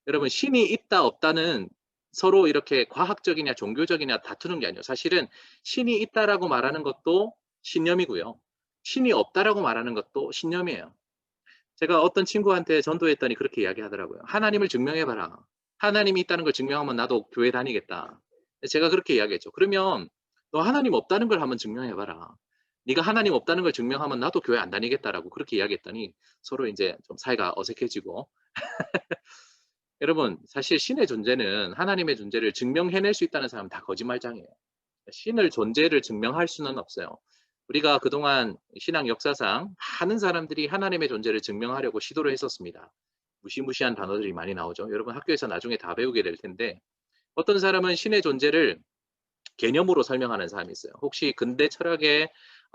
S1: 여러분, 신이 있다 없다는 서로 이렇게 과학적이냐 종교적이냐 다투는 게 아니에요. 사실은 신이 있다라고 말하는 것도 신념이고요. 신이 없다라고 말하는 것도 신념이에요. 제가 어떤 친구한테 전도했더니 그렇게 이야기하더라고요. 하나님을 증명해봐라. 하나님이 있다는 걸 증명하면 나도 교회 다니겠다. 제가 그렇게 이야기했죠. 그러면 너 하나님 없다는 걸 한번 증명해봐라. 네가 하나님 없다는 걸 증명하면 나도 교회 안 다니겠다라고 그렇게 이야기했더니 서로 이제 좀 사이가 어색해지고, 여러분 사실 신의 존재는, 하나님의 존재를 증명해낼 수 있다는 사람은 다 거짓말장이에요. 신을 존재를 증명할 수는 없어요. 우리가 그동안 신앙 역사상 많은 사람들이 하나님의 존재를 증명하려고 시도를 했었습니다. 무시무시한 단어들이 많이 나오죠. 여러분 학교에서 나중에 다 배우게 될 텐데, 어떤 사람은 신의 존재를 개념으로 설명하는 사람이 있어요. 혹시 근대 철학의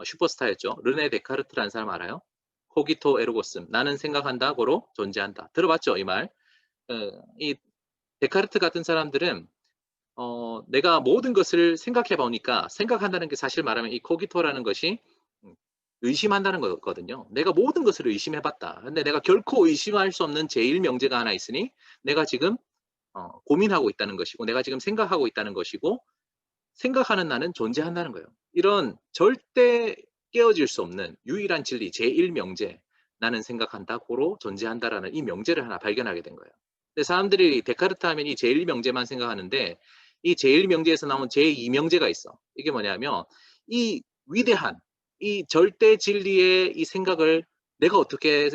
S1: 슈퍼스타였죠. 르네 데카르트라는 사람 알아요? 코기토 에르고슴, 나는 생각한다 고로 존재한다. 들어봤죠 이 말? 이 데카르트 같은 사람들은 내가 모든 것을 생각해 보니까, 생각한다는 게 사실 말하면 이 코기토라는 것이 의심한다는 거거든요. 내가 모든 것을 의심해 봤다. 근데 내가 결코 의심할 수 없는 제1명제가 하나 있으니 내가 지금 고민하고 있다는 것이고, 내가 지금 생각하고 있다는 것이고, 생각하는 나는 존재한다는 거예요. 이런 절대 깨어질 수 없는 유일한 진리, 제1명제, 나는 생각한다 고로 존재한다라는 이 명제를 하나 발견하게 된 거예요. 근데 사람들이 데카르트 하면 이 제1명제만 생각하는데, 이 제1명제에서 나온 제2명제가 있어. 이게 뭐냐면 이 위대한 이 절대 진리의 이 생각을 내가 어떻게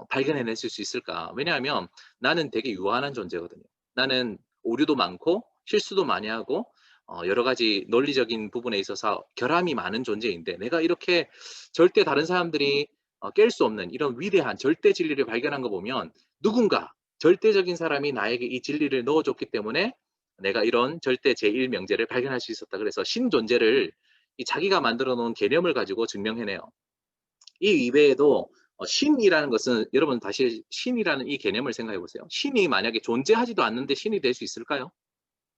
S1: 발견해낼 수 있을까? 왜냐하면 나는 되게 유한한 존재거든요. 나는 오류도 많고 실수도 많이 하고 여러 가지 논리적인 부분에 있어서 결함이 많은 존재인데, 내가 이렇게 절대 다른 사람들이 깰 수 없는 이런 위대한 절대 진리를 발견한 거 보면, 누군가 절대적인 사람이 나에게 이 진리를 넣어줬기 때문에 내가 이런 절대 제1명제를 발견할 수 있었다. 그래서 신존재를 이 자기가 만들어 놓은 개념을 가지고 증명해내요. 이 이외에도 신이라는 것은, 여러분 다시 신이라는 이 개념을 생각해 보세요. 신이 만약에 존재하지도 않는데 신이 될 수 있을까요?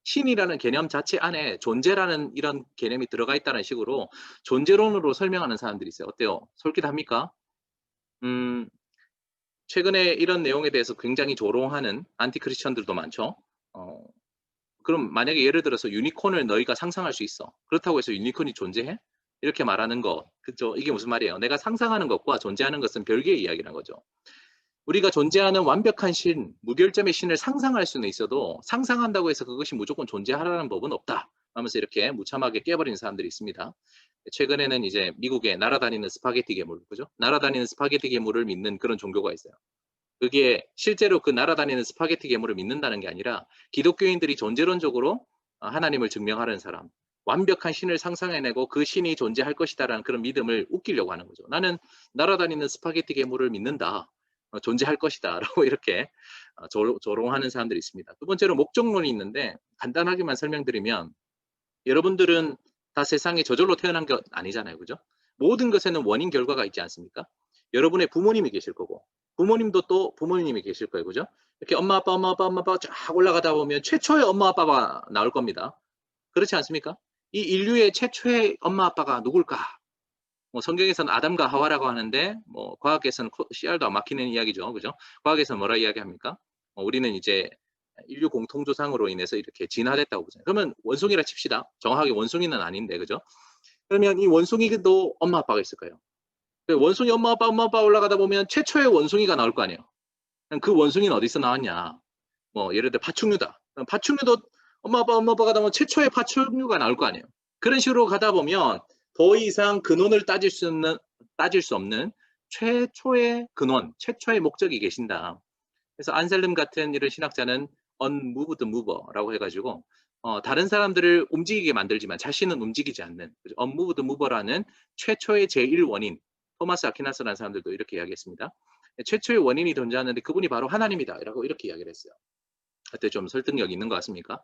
S1: 신이라는 개념 자체 안에 존재라는 이런 개념이 들어가 있다는 식으로 존재론으로 설명하는 사람들이 있어요. 어때요? 솔깃합니까? 음, 최근에 이런 내용에 대해서 굉장히 조롱하는 안티 크리스천들도 많죠. 어, 그럼 만약에 예를 들어서 유니콘을 너희가 상상할 수 있어. 그렇다고 해서 유니콘이 존재해? 이렇게 말하는 거, 그죠? 이게 무슨 말이에요? 내가 상상하는 것과 존재하는 것은 별개의 이야기라는 거죠. 우리가 존재하는 완벽한 신, 무결점의 신을 상상할 수는 있어도 상상한다고 해서 그것이 무조건 존재하라는 법은 없다 하면서 이렇게 무참하게 깨버리는 사람들이 있습니다. 최근에는 이제 미국에 날아다니는 스파게티 괴물, 그죠? 날아다니는 스파게티 괴물을 믿는 그런 종교가 있어요. 그게 실제로 그 날아다니는 스파게티 괴물을 믿는다는 게 아니라 기독교인들이 존재론적으로 하나님을 증명하는 사람, 완벽한 신을 상상해내고 그 신이 존재할 것이다라는 그런 믿음을 웃기려고 하는 거죠. 나는 날아다니는 스파게티 괴물을 믿는다. 존재할 것이다. 라고 이렇게 조롱하는 사람들이 있습니다. 두 번째로 목적론이 있는데 간단하게만 설명드리면 여러분들은 다 세상에 저절로 태어난 것 아니잖아요. 그죠? 모든 것에는 원인 결과가 있지 않습니까? 여러분의 부모님이 계실 거고 부모님도 또 부모님이 계실 거예요. 그죠? 이렇게 엄마 아빠 엄마 아빠 엄마 아빠 쫙 올라가다 보면 최초의 엄마 아빠가 나올 겁니다. 그렇지 않습니까? 이 인류의 최초의 엄마 아빠가 누굴까? 뭐 성경에서는 아담과 하와라고 하는데 뭐 과학에서는 씨알도 안 막히는 이야기죠. 그죠? 과학에서는 뭐라 이야기합니까? 우리는 이제 인류 공통조상으로 인해서 이렇게 진화됐다고 보잖아요. 그러면 원숭이라 칩시다. 정확하게 원숭이는 아닌데, 그죠? 그러면 이 원숭이도 엄마 아빠가 있을 거예요. 원숭이 엄마 아빠 올라가다 보면 최초의 원숭이가 나올 거 아니에요. 그 원숭이는 어디서 나왔냐? 뭐 예를 들어 파충류다. 파충류도 엄마 아빠가 나오면 최초의 파충류가 나올 거 아니에요. 그런 식으로 가다 보면 더 이상 근원을 따질 수 없는 최초의 근원, 최초의 목적이 계신다. 그래서 안셀름 같은 이런 신학자는 unmoved mover라고 해가지고 다른 사람들을 움직이게 만들지만 자신은 움직이지 않는 unmoved mover라는 최초의 제1원인 토마스 아퀴나스라는 사람들도 이렇게 이야기했습니다. 최초의 원인이 존재하는데 그분이 바로 하나님이다 라고 이렇게 이야기를 했어요. 그때 좀 설득력이 있는 것 같습니까?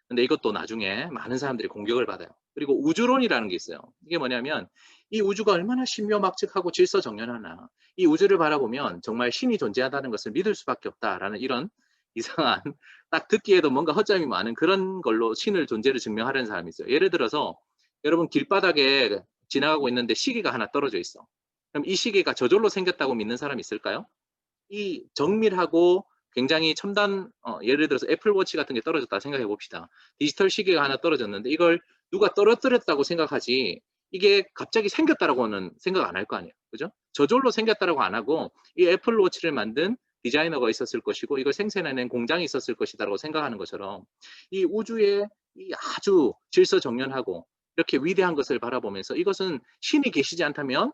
S1: 근데 이것도 나중에 많은 사람들이 공격을 받아요. 그리고 우주론이라는 게 있어요. 이게 뭐냐면 이 우주가 얼마나 신묘막측하고 질서정연하나 이 우주를 바라보면 정말 신이 존재한다는 것을 믿을 수밖에 없다라는 이런 이상한 딱 듣기에도 뭔가 허점이 많은 그런 걸로 신을 존재를 증명하려는 사람이 있어요. 예를 들어서 여러분 길바닥에 지나가고 있는데 시계가 하나 떨어져 있어. 그럼 이 시계가 저절로 생겼다고 믿는 사람이 있을까요? 이 정밀하고 굉장히 첨단 예를 들어서 애플워치 같은 게 떨어졌다 생각해 봅시다. 디지털 시계가 하나 떨어졌는데 이걸 누가 떨어뜨렸다고 생각하지 이게 갑자기 생겼다라고는 생각 안 할 거 아니에요. 그죠? 저절로 생겼다라고 안 하고 이 애플워치를 만든 디자이너가 있었을 것이고 이걸 생산해낸 공장이 있었을 것이다라고 생각하는 것처럼 이 우주의 이 아주 질서정연하고 이렇게 위대한 것을 바라보면서 이것은 신이 계시지 않다면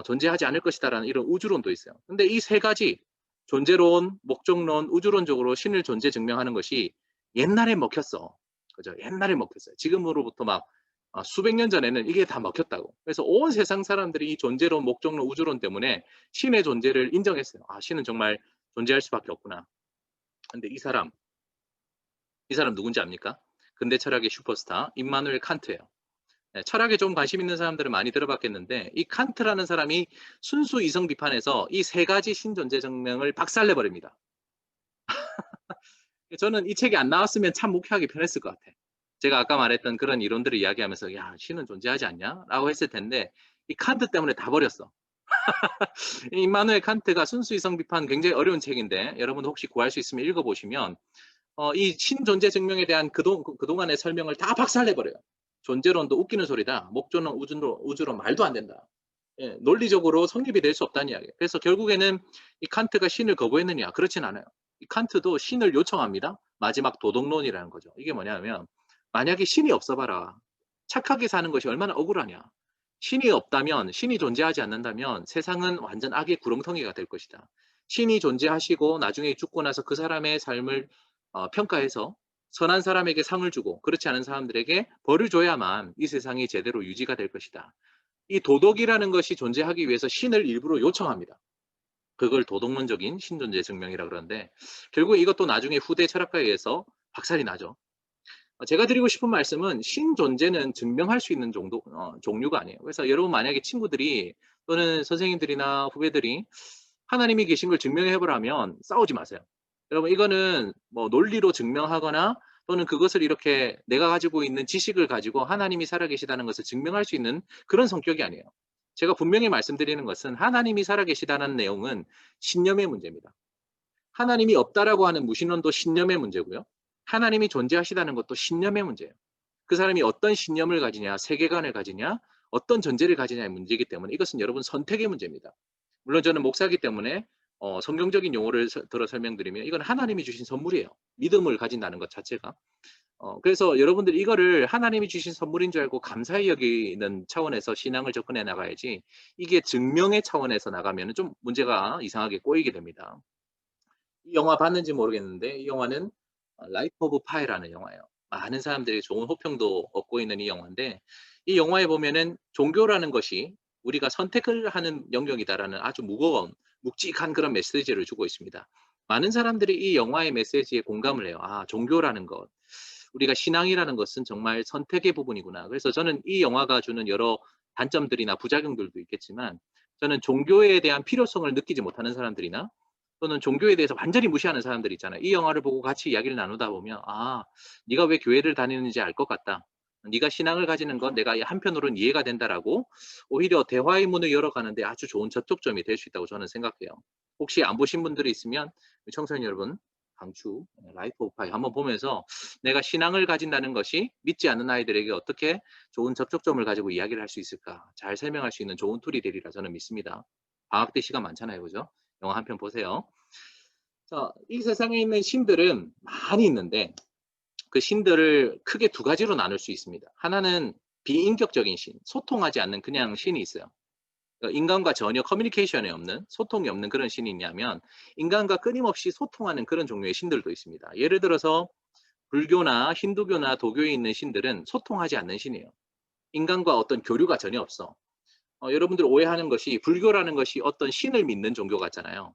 S1: 존재하지 않을 것이다라는 이런 우주론도 있어요. 근데 이 세 가지 존재론, 목적론, 우주론적으로 신을 존재 증명하는 것이 옛날에 먹혔어. 그죠? 옛날에 먹혔어요. 지금으로부터 막 수백 년 전에는 이게 다 먹혔다고. 그래서 온 세상 사람들이 이 존재론, 목적론, 우주론 때문에 신의 존재를 인정했어요. 아, 신은 정말 존재할 수밖에 없구나. 근데 이 사람 누군지 압니까? 근대 철학의 슈퍼스타 임마누엘 칸트예요. 네, 철학에 좀 관심 있는 사람들은 많이 들어봤겠는데 이 칸트라는 사람이 순수 이성 비판에서 이 세 가지 신존재 증명을 박살내버립니다. 저는 이 책이 안 나왔으면 참 목회하기 편했을 것 같아. 제가 아까 말했던 그런 이론들을 이야기하면서 야 신은 존재하지 않냐? 라고 했을 텐데 이 칸트 때문에 다 버렸어. 임마누엘 칸트가 순수 이성 비판 굉장히 어려운 책인데 여러분 혹시 구할 수 있으면 읽어보시면 이 신존재 증명에 대한 그동안의 설명을 다 박살내버려요. 존재론도 웃기는 소리다. 목조론, 우주론 말도 안 된다. 예, 논리적으로 성립이 될 수 없다는 이야기예요. 그래서 결국에는 이 칸트가 신을 거부했느냐? 그렇진 않아요. 이 칸트도 신을 요청합니다. 마지막 도덕론이라는 거죠. 이게 뭐냐면 만약에 신이 없어봐라. 착하게 사는 것이 얼마나 억울하냐. 신이 없다면, 신이 존재하지 않는다면 세상은 완전 악의 구렁텅이가 될 것이다. 신이 존재하시고 나중에 죽고 나서 그 사람의 삶을 평가해서 선한 사람에게 상을 주고 그렇지 않은 사람들에게 벌을 줘야만 이 세상이 제대로 유지가 될 것이다. 이 도덕이라는 것이 존재하기 위해서 신을 일부러 요청합니다. 그걸 도덕론적인 신존재 증명이라 그러는데 결국 이것도 나중에 후대 철학가에 의해서 박살이 나죠. 제가 드리고 싶은 말씀은 신존재는 증명할 수 있는 종류가 아니에요. 그래서 여러분 만약에 친구들이 또는 선생님들이나 후배들이 하나님이 계신 걸 증명해보라면 싸우지 마세요. 여러분 이거는 뭐 논리로 증명하거나 또는 그것을 이렇게 내가 가지고 있는 지식을 가지고 하나님이 살아계시다는 것을 증명할 수 있는 그런 성격이 아니에요. 제가 분명히 말씀드리는 것은 하나님이 살아계시다는 내용은 신념의 문제입니다. 하나님이 없다라고 하는 무신론도 신념의 문제고요. 하나님이 존재하시다는 것도 신념의 문제예요. 그 사람이 어떤 신념을 가지냐, 세계관을 가지냐, 어떤 전제를 가지냐의 문제이기 때문에 이것은 여러분 선택의 문제입니다. 물론 저는 목사이기 때문에 성경적인 용어를 들어 설명드리면 이건 하나님이 주신 선물이에요. 믿음을 가진다는 것 자체가. 그래서 여러분들 이거를 하나님이 주신 선물인 줄 알고 감사히 여기는 차원에서 신앙을 접근해 나가야지 이게 증명의 차원에서 나가면 좀 문제가 이상하게 꼬이게 됩니다. 이 영화 봤는지 모르겠는데 이 영화는 라이프 오브 파이라는 영화예요. 많은 사람들이 좋은 호평도 얻고 있는 이 영화인데 이 영화에 보면은 종교라는 것이 우리가 선택을 하는 영역이다라는 아주 무거운 묵직한 그런 메시지를 주고 있습니다. 많은 사람들이 이 영화의 메시지에 공감을 해요. 아, 종교라는 것. 우리가 신앙이라는 것은 정말 선택의 부분이구나. 그래서 저는 이 영화가 주는 여러 단점들이나 부작용들도 있겠지만 저는 종교에 대한 필요성을 느끼지 못하는 사람들이나 또는 종교에 대해서 완전히 무시하는 사람들 있잖아요. 이 영화를 보고 같이 이야기를 나누다 보면 '아, 네가 왜 교회를 다니는지 알 것 같다. 네가 신앙을 가지는 건 내가 한편으로는 이해가 된다.'라고 오히려 대화의 문을 열어가는 데 아주 좋은 접촉점이 될 수 있다고 저는 생각해요. 혹시 안 보신 분들이 있으면 청소년 여러분, 강추 라이프 오브 파이 한번 보면서 내가 신앙을 가진다는 것이 믿지 않는 아이들에게 어떻게 좋은 접촉점을 가지고 이야기를 할 수 있을까 잘 설명할 수 있는 좋은 툴이 되리라 저는 믿습니다. 방학 때 시간 많잖아요. 그죠? 영화 한 편 보세요. 자, 이 세상에 있는 신들은 많이 있는데 그 신들을 크게 두 가지로 나눌 수 있습니다. 하나는 비인격적인 신, 소통하지 않는 그냥 신이 있어요. 인간과 전혀 커뮤니케이션이 없는, 소통이 없는 그런 신이 있냐면 인간과 끊임없이 소통하는 그런 종류의 신들도 있습니다. 예를 들어서 불교나 힌두교나 도교에 있는 신들은 소통하지 않는 신이에요. 인간과 어떤 교류가 전혀 없어. 여러분들 오해하는 것이 불교라는 것이 어떤 신을 믿는 종교 같잖아요.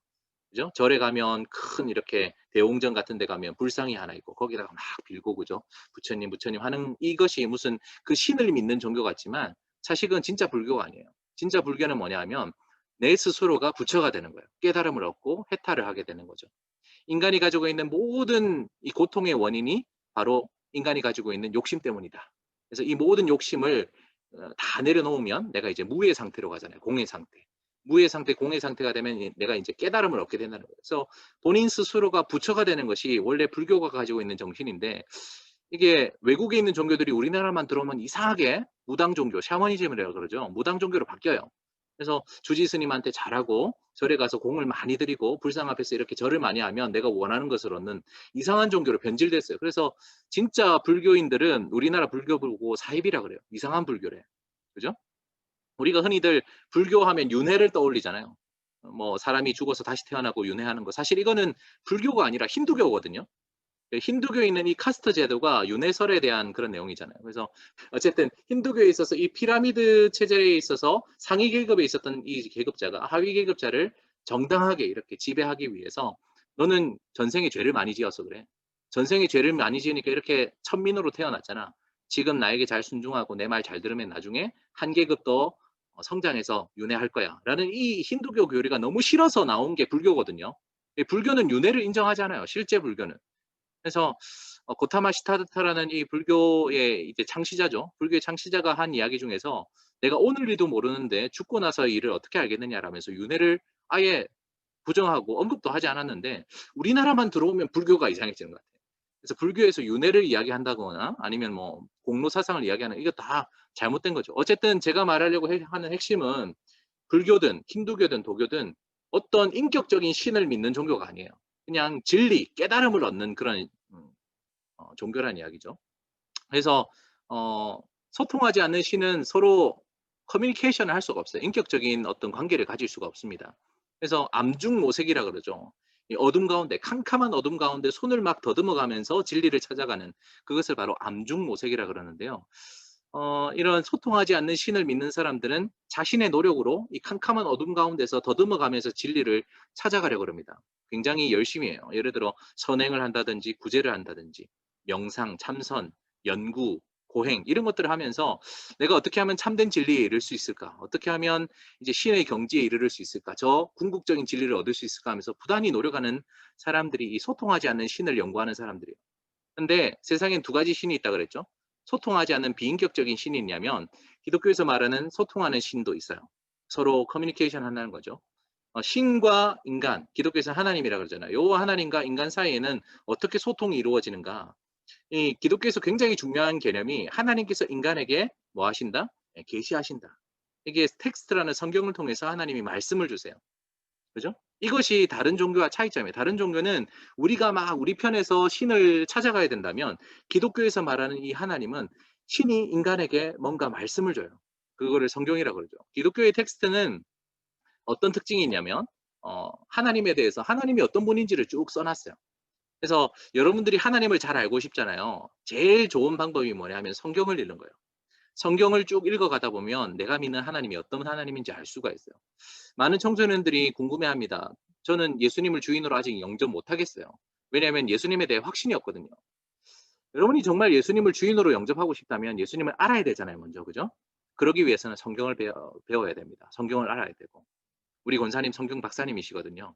S1: 그죠? 절에 가면 큰 이렇게 대웅전 같은 데 가면 불상이 하나 있고 거기다가 막 빌고 그죠? 부처님, 부처님 하는 이것이 무슨 그 신을 믿는 종교 같지만 사실 그건 진짜 불교가 아니에요. 진짜 불교는 뭐냐 하면 내 스스로가 부처가 되는 거예요. 깨달음을 얻고 해탈을 하게 되는 거죠. 인간이 가지고 있는 모든 이 고통의 원인이 바로 인간이 가지고 있는 욕심 때문이다. 그래서 이 모든 욕심을 다 내려놓으면 내가 이제 무의 상태로 가잖아요. 공의 상태. 무의 상태, 공의 상태가 되면 내가 이제 깨달음을 얻게 된다는 거예요. 그래서 본인 스스로가 부처가 되는 것이 원래 불교가 가지고 있는 정신인데 이게 외국에 있는 종교들이 우리나라만 들어오면 이상하게 무당 종교, 샤머니즘이라고 그러죠. 무당 종교로 바뀌어요. 그래서 주지 스님한테 잘하고 절에 가서 공을 많이 들이고 불상 앞에서 이렇게 절을 많이 하면 내가 원하는 것을 얻는 이상한 종교로 변질됐어요. 그래서 진짜 불교인들은 우리나라 불교 보고 사입이라 그래요. 이상한 불교래. 그죠? 우리가 흔히들 불교하면 윤회를 떠올리잖아요. 뭐 사람이 죽어서 다시 태어나고 윤회하는 거. 사실 이거는 불교가 아니라 힌두교거든요. 힌두교에 있는 이 카스트 제도가 윤회설에 대한 그런 내용이잖아요. 그래서 어쨌든 힌두교에 있어서 이 피라미드 체제에 있어서 상위 계급에 있었던 이 계급자가 하위 계급자를 정당하게 이렇게 지배하기 위해서 너는 전생에 죄를 많이 지어서 그래. 전생에 죄를 많이 지으니까 이렇게 천민으로 태어났잖아. 지금 나에게 잘 순종하고 내 말 잘 들으면 나중에 한 계급 더 성장해서 윤회할 거야. 라는 이 힌두교 교리가 너무 싫어서 나온 게 불교거든요. 불교는 윤회를 인정하지 않아요. 실제 불교는. 그래서 고타마 시타르타라는 이 불교의 이제 창시자죠. 불교의 창시자가 한 이야기 중에서 내가 오늘 일도 모르는데 죽고 나서 일을 어떻게 알겠느냐라면서 윤회를 아예 부정하고 언급도 하지 않았는데 우리나라만 들어오면 불교가 이상해지는 것 같아요. 그래서 불교에서 윤회를 이야기한다거나 아니면 뭐 공로 사상을 이야기하는 이거 다 잘못된 거죠. 어쨌든 제가 말하려고 하는 핵심은 불교든 힌두교든 도교든 어떤 인격적인 신을 믿는 종교가 아니에요. 그냥 진리, 깨달음을 얻는 그런 종교란 이야기죠. 그래서 소통하지 않는 신은 서로 커뮤니케이션을 할 수가 없어요. 인격적인 어떤 관계를 가질 수가 없습니다. 그래서 암중모색이라 그러죠. 이 어둠 가운데 캄캄한 어둠 가운데 손을 막 더듬어 가면서 진리를 찾아가는 그것을 바로 암중모색이라 그러는데요. 이런 소통하지 않는 신을 믿는 사람들은 자신의 노력으로 이 캄캄한 어둠 가운데서 더듬어 가면서 진리를 찾아가려고 합니다. 굉장히 열심히 해요. 예를 들어 선행을 한다든지 구제를 한다든지 명상, 참선, 연구, 고행 이런 것들을 하면서 '내가 어떻게 하면 참된 진리에 이를 수 있을까? 어떻게 하면 이제 신의 경지에 이르를 수 있을까? 저 궁극적인 진리를 얻을 수 있을까?' 하면서 부단히 노력하는 사람들이 이 소통하지 않는 신을 연구하는 사람들이에요. 근데 세상엔 두 가지 신이 있다 그랬죠. 소통하지 않는 비인격적인 신이 있냐면 기독교에서 말하는 소통하는 신도 있어요. 서로 커뮤니케이션 한다는 거죠. 신과 인간, 기독교에서 하나님이라 그러잖아요. 요 하나님과 인간 사이에는 어떻게 소통이 이루어지는가? 이 기독교에서 굉장히 중요한 개념이 하나님께서 인간에게 뭐 하신다? 예, 계시하신다. 이게 텍스트라는 성경을 통해서 하나님이 말씀을 주세요. 그죠? 이것이 다른 종교와 차이점이에요. 다른 종교는 우리가 막 우리 편에서 신을 찾아가야 된다면 기독교에서 말하는 이 하나님은 신이 인간에게 뭔가 말씀을 줘요. 그거를 성경이라고 그러죠. 기독교의 텍스트는 어떤 특징이 있냐면 하나님에 대해서 하나님이 어떤 분인지를 쭉 써 놨어요. 그래서 여러분들이 하나님을 잘 알고 싶잖아요. 제일 좋은 방법이 뭐냐면 성경을 읽는 거예요. 성경을 쭉 읽어가다 보면 내가 믿는 하나님이 어떤 하나님인지 알 수가 있어요. 많은 청소년들이 궁금해합니다. 저는 예수님을 주인으로 아직 영접 못하겠어요. 왜냐하면 예수님에 대해 확신이 없거든요. 여러분이 정말 예수님을 주인으로 영접하고 싶다면 예수님을 알아야 되잖아요, 먼저. 그죠? 그러기 위해서는 성경을 배워야 됩니다. 성경을 알아야 되고. 우리 권사님 성경 박사님이시거든요.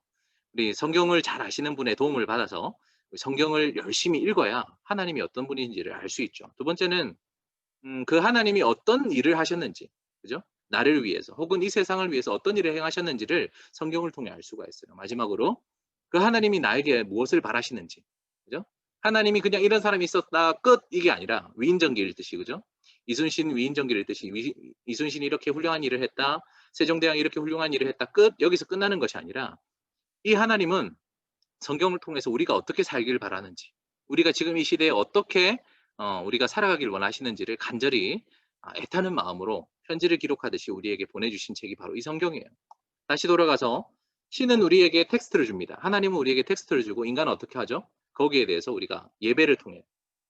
S1: 우리 성경을 잘 아시는 분의 도움을 받아서 성경을 열심히 읽어야 하나님이 어떤 분인지를 알 수 있죠. 두 번째는 그 하나님이 어떤 일을 하셨는지, 그죠? 나를 위해서 혹은 이 세상을 위해서 어떤 일을 행하셨는지를 성경을 통해 알 수가 있어요. 마지막으로 그 하나님이 나에게 무엇을 바라시는지, 그죠? 하나님이 그냥 이런 사람이 있었다 끝 이게 아니라 위인전기 읽듯이, 그죠? 이순신 위인전기 읽듯이 이순신이 이렇게 훌륭한 일을 했다. 세종대왕이 이렇게 훌륭한 일을 했다 끝 여기서 끝나는 것이 아니라 이 하나님은 성경을 통해서 우리가 어떻게 살기를 바라는지, 우리가 지금 이 시대에 어떻게 우리가 살아가길 원하시는지를 간절히 애타는 마음으로 편지를 기록하듯이 우리에게 보내주신 책이 바로 이 성경이에요. 다시 돌아가서 신은 우리에게 텍스트를 줍니다. 하나님은 우리에게 텍스트를 주고 인간은 어떻게 하죠? 거기에 대해서 우리가 예배를 통해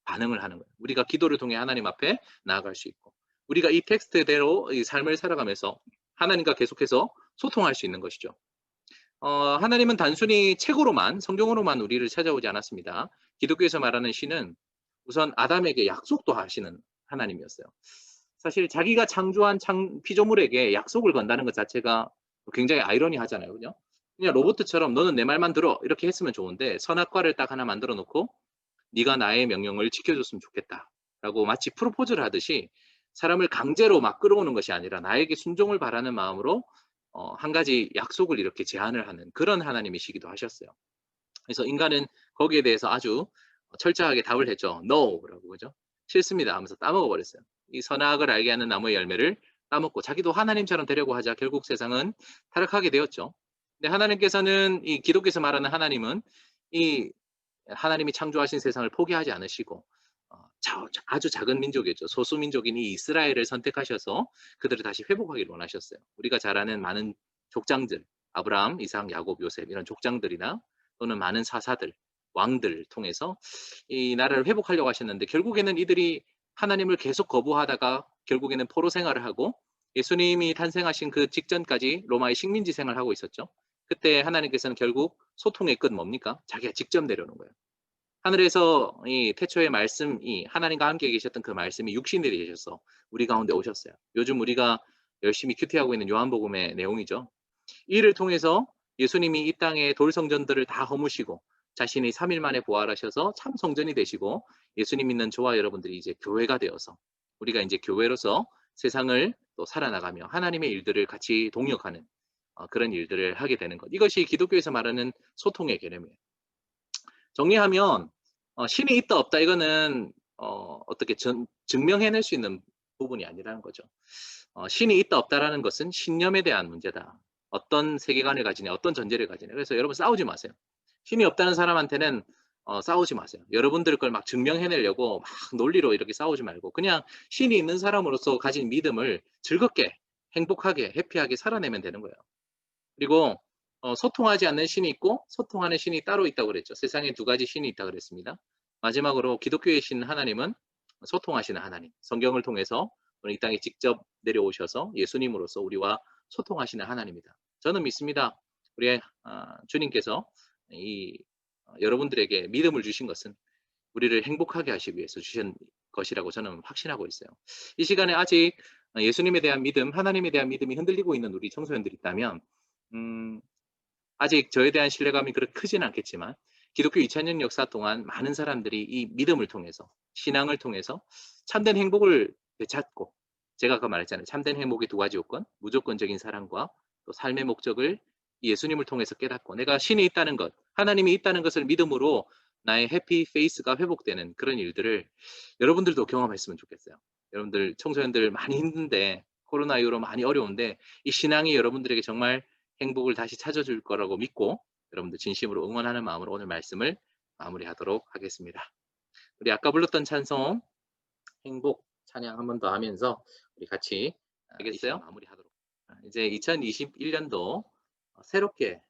S1: 반응을 하는 거예요. 우리가 기도를 통해 하나님 앞에 나아갈 수 있고 우리가 이 텍스트대로 이 삶을 살아가면서 하나님과 계속해서 소통할 수 있는 것이죠. 하나님은 단순히 책으로만 성경으로만 우리를 찾아오지 않았습니다. 기독교에서 말하는 신은 우선 아담에게 약속도 하시는 하나님이었어요. 사실 자기가 창조한 피조물에게 약속을 건다는 것 자체가 굉장히 아이러니하잖아요. 그죠? 그냥 로봇처럼 너는 내 말만 들어 이렇게 했으면 좋은데 선악과를 딱 하나 만들어 놓고 네가 나의 명령을 지켜줬으면 좋겠다라고 마치 프로포즈를 하듯이 사람을 강제로 막 끌어오는 것이 아니라 나에게 순종을 바라는 마음으로 한 가지 약속을 이렇게 제안을 하는 그런 하나님이시기도 하셨어요. 그래서 인간은 거기에 대해서 아주 철저하게 답을 했죠. No라고, 그죠? 싫습니다 하면서 따먹어 버렸어요. 이 선악을 알게 하는 나무의 열매를 따먹고 자기도 하나님처럼 되려고 하자 결국 세상은 타락하게 되었죠. 근데 하나님께서는 이 기독교에서 말하는 하나님은 이 하나님이 창조하신 세상을 포기하지 않으시고 아주 작은 민족이었죠. 소수 민족인 이 이스라엘을 선택하셔서 그들을 다시 회복하기를 원하셨어요. 우리가 잘 아는 많은 족장들, 아브라함, 이삭, 야곱, 요셉 이런 족장들이나 또는 많은 사사들, 왕들 통해서 이 나라를 회복하려고 하셨는데 결국에는 이들이 하나님을 계속 거부하다가 결국에는 포로 생활을 하고 예수님이 탄생하신 그 직전까지 로마의 식민지 생활을 하고 있었죠. 그때 하나님께서는 결국 소통의 끝 뭡니까? 자기가 직접 내려오는 거예요. 하늘에서 이 태초의 말씀이 하나님과 함께 계셨던 그 말씀이 육신이 되셔서 우리 가운데 오셨어요. 요즘 우리가 열심히 큐티하고 있는 요한복음의 내용이죠. 이를 통해서 예수님이 이 땅의 돌성전들을 다 허무시고 자신이 3일 만에 부활하셔서 참 성전이 되시고 예수님 믿는 저와 여러분들이 이제 교회가 되어서 우리가 이제 교회로서 세상을 또 살아나가며 하나님의 일들을 같이 동역하는 그런 일들을 하게 되는 것. 이것이 기독교에서 말하는 소통의 개념이에요. 정리하면 신이 있다 없다 이거는 어떻게 증명해낼 수 있는 부분이 아니라는 거죠. 신이 있다 없다라는 것은 신념에 대한 문제다. 어떤 세계관을 가지냐, 어떤 전제를 가지냐. 그래서 여러분 싸우지 마세요. 신이 없다는 사람한테는 싸우지 마세요. 여러분들 걸 막 증명해내려고 막 논리로 이렇게 싸우지 말고 그냥 신이 있는 사람으로서 가진 믿음을 즐겁게, 행복하게, 해피하게 살아내면 되는 거예요. 그리고 소통하지 않는 신이 있고 소통하는 신이 따로 있다고 그랬죠. 세상에 두 가지 신이 있다고 그랬습니다. 마지막으로 기독교의 신 하나님은 소통하시는 하나님. 성경을 통해서 이 땅에 직접 내려오셔서 예수님으로서 우리와 소통하시는 하나님이다. 저는 믿습니다. 우리 주님께서 여러분들에게 믿음을 주신 것은 우리를 행복하게 하시기 위해서 주신 것이라고 저는 확신하고 있어요. 이 시간에 아직 예수님에 대한 믿음, 하나님에 대한 믿음이 흔들리고 있는 우리 청소년들이 있다면 아직 저에 대한 신뢰감이 그렇게 크지는 않겠지만 기독교 2000년 역사 동안 많은 사람들이 이 믿음을 통해서 신앙을 통해서 참된 행복을 되찾고 제가 아까 말했잖아요. 참된 행복의 두 가지 요건, 무조건적인 사랑과 또 삶의 목적을 예수님을 통해서 깨닫고 내가 신이 있다는 것, 하나님이 있다는 것을 믿음으로 나의 해피 페이스가 회복되는 그런 일들을 여러분들도 경험했으면 좋겠어요. 여러분들 청소년들 많이 힘든데 코로나 이후로 많이 어려운데 이 신앙이 여러분들에게 정말 행복을 다시 찾아줄 거라고 믿고 여러분들 진심으로 응원하는 마음으로 오늘 말씀을 마무리하도록 하겠습니다. 우리 아까 불렀던 찬송 행복 찬양 한 번 더 하면서 우리 같이 알겠어요? 마무리하도록. 이제 2021년도 새롭게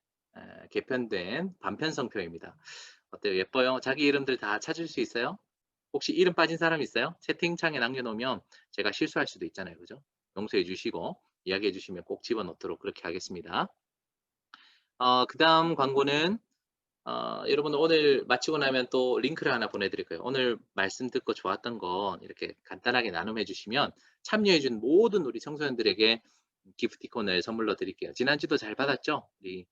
S1: 개편된 단편 성표입니다. 어때요? 예뻐요? 자기 이름들 다 찾을 수 있어요? 혹시 이름 빠진 사람 있어요? 채팅창에 남겨놓으면 제가 실수할 수도 있잖아요. 그죠? 용서해 주시고 이야기해 주시면 꼭 집어넣도록 그렇게 하겠습니다. 그다음 광고는 여러분 오늘 마치고 나면 또 링크를 하나 보내드릴 거예요. 오늘 말씀 듣고 좋았던 거 이렇게 간단하게 나눔해 주시면 참여해 준 모든 우리 청소년들에게 기프티콘을 선물로 드릴게요. 지난주도 잘 받았죠? 우리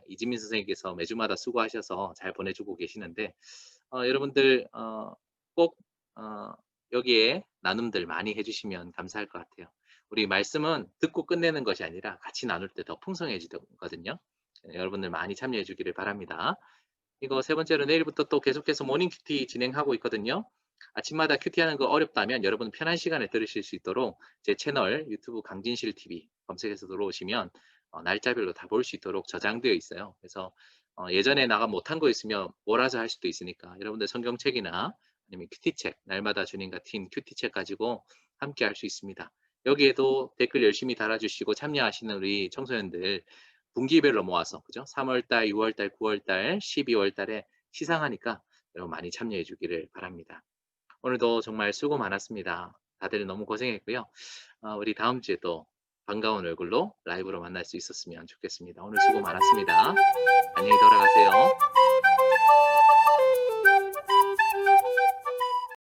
S1: 이지민 선생님께서 매주마다 수고하셔서 잘 보내주고 계시는데 여러분들 꼭 여기에 나눔들 많이 해주시면 감사할 것 같아요. 우리 말씀은 듣고 끝내는 것이 아니라 같이 나눌 때 더 풍성해지거든요. 여러분들 많이 참여해 주기를 바랍니다. 이거 세 번째로 내일부터 또 계속해서 모닝 큐티 진행하고 있거든요. 아침마다 큐티하는 거 어렵다면 여러분 편한 시간에 들으실 수 있도록 제 채널 유튜브 강진실 TV 검색해서 들어오시면 날짜별로 다 볼 수 있도록 저장되어 있어요. 그래서 예전에 나가 못한 거 있으면 몰아서 할 수도 있으니까 여러분들 성경책이나 아니면 큐티책, 날마다 주님과 팀 큐티책 가지고 함께 할 수 있습니다. 여기에도 댓글 열심히 달아주시고 참여하시는 우리 청소년들 분기별로 모아서 그죠? 3월 달, 6월 달, 9월 달, 12월 달에 시상하니까 여러분 많이 참여해 주기를 바랍니다. 오늘도 정말 수고 많았습니다. 다들 너무 고생했고요. 우리 다음 주에 또 반가운 얼굴로 라이브로 만날 수 있었으면 좋겠습니다. 오늘 수고 많았습니다. 안녕히 돌아가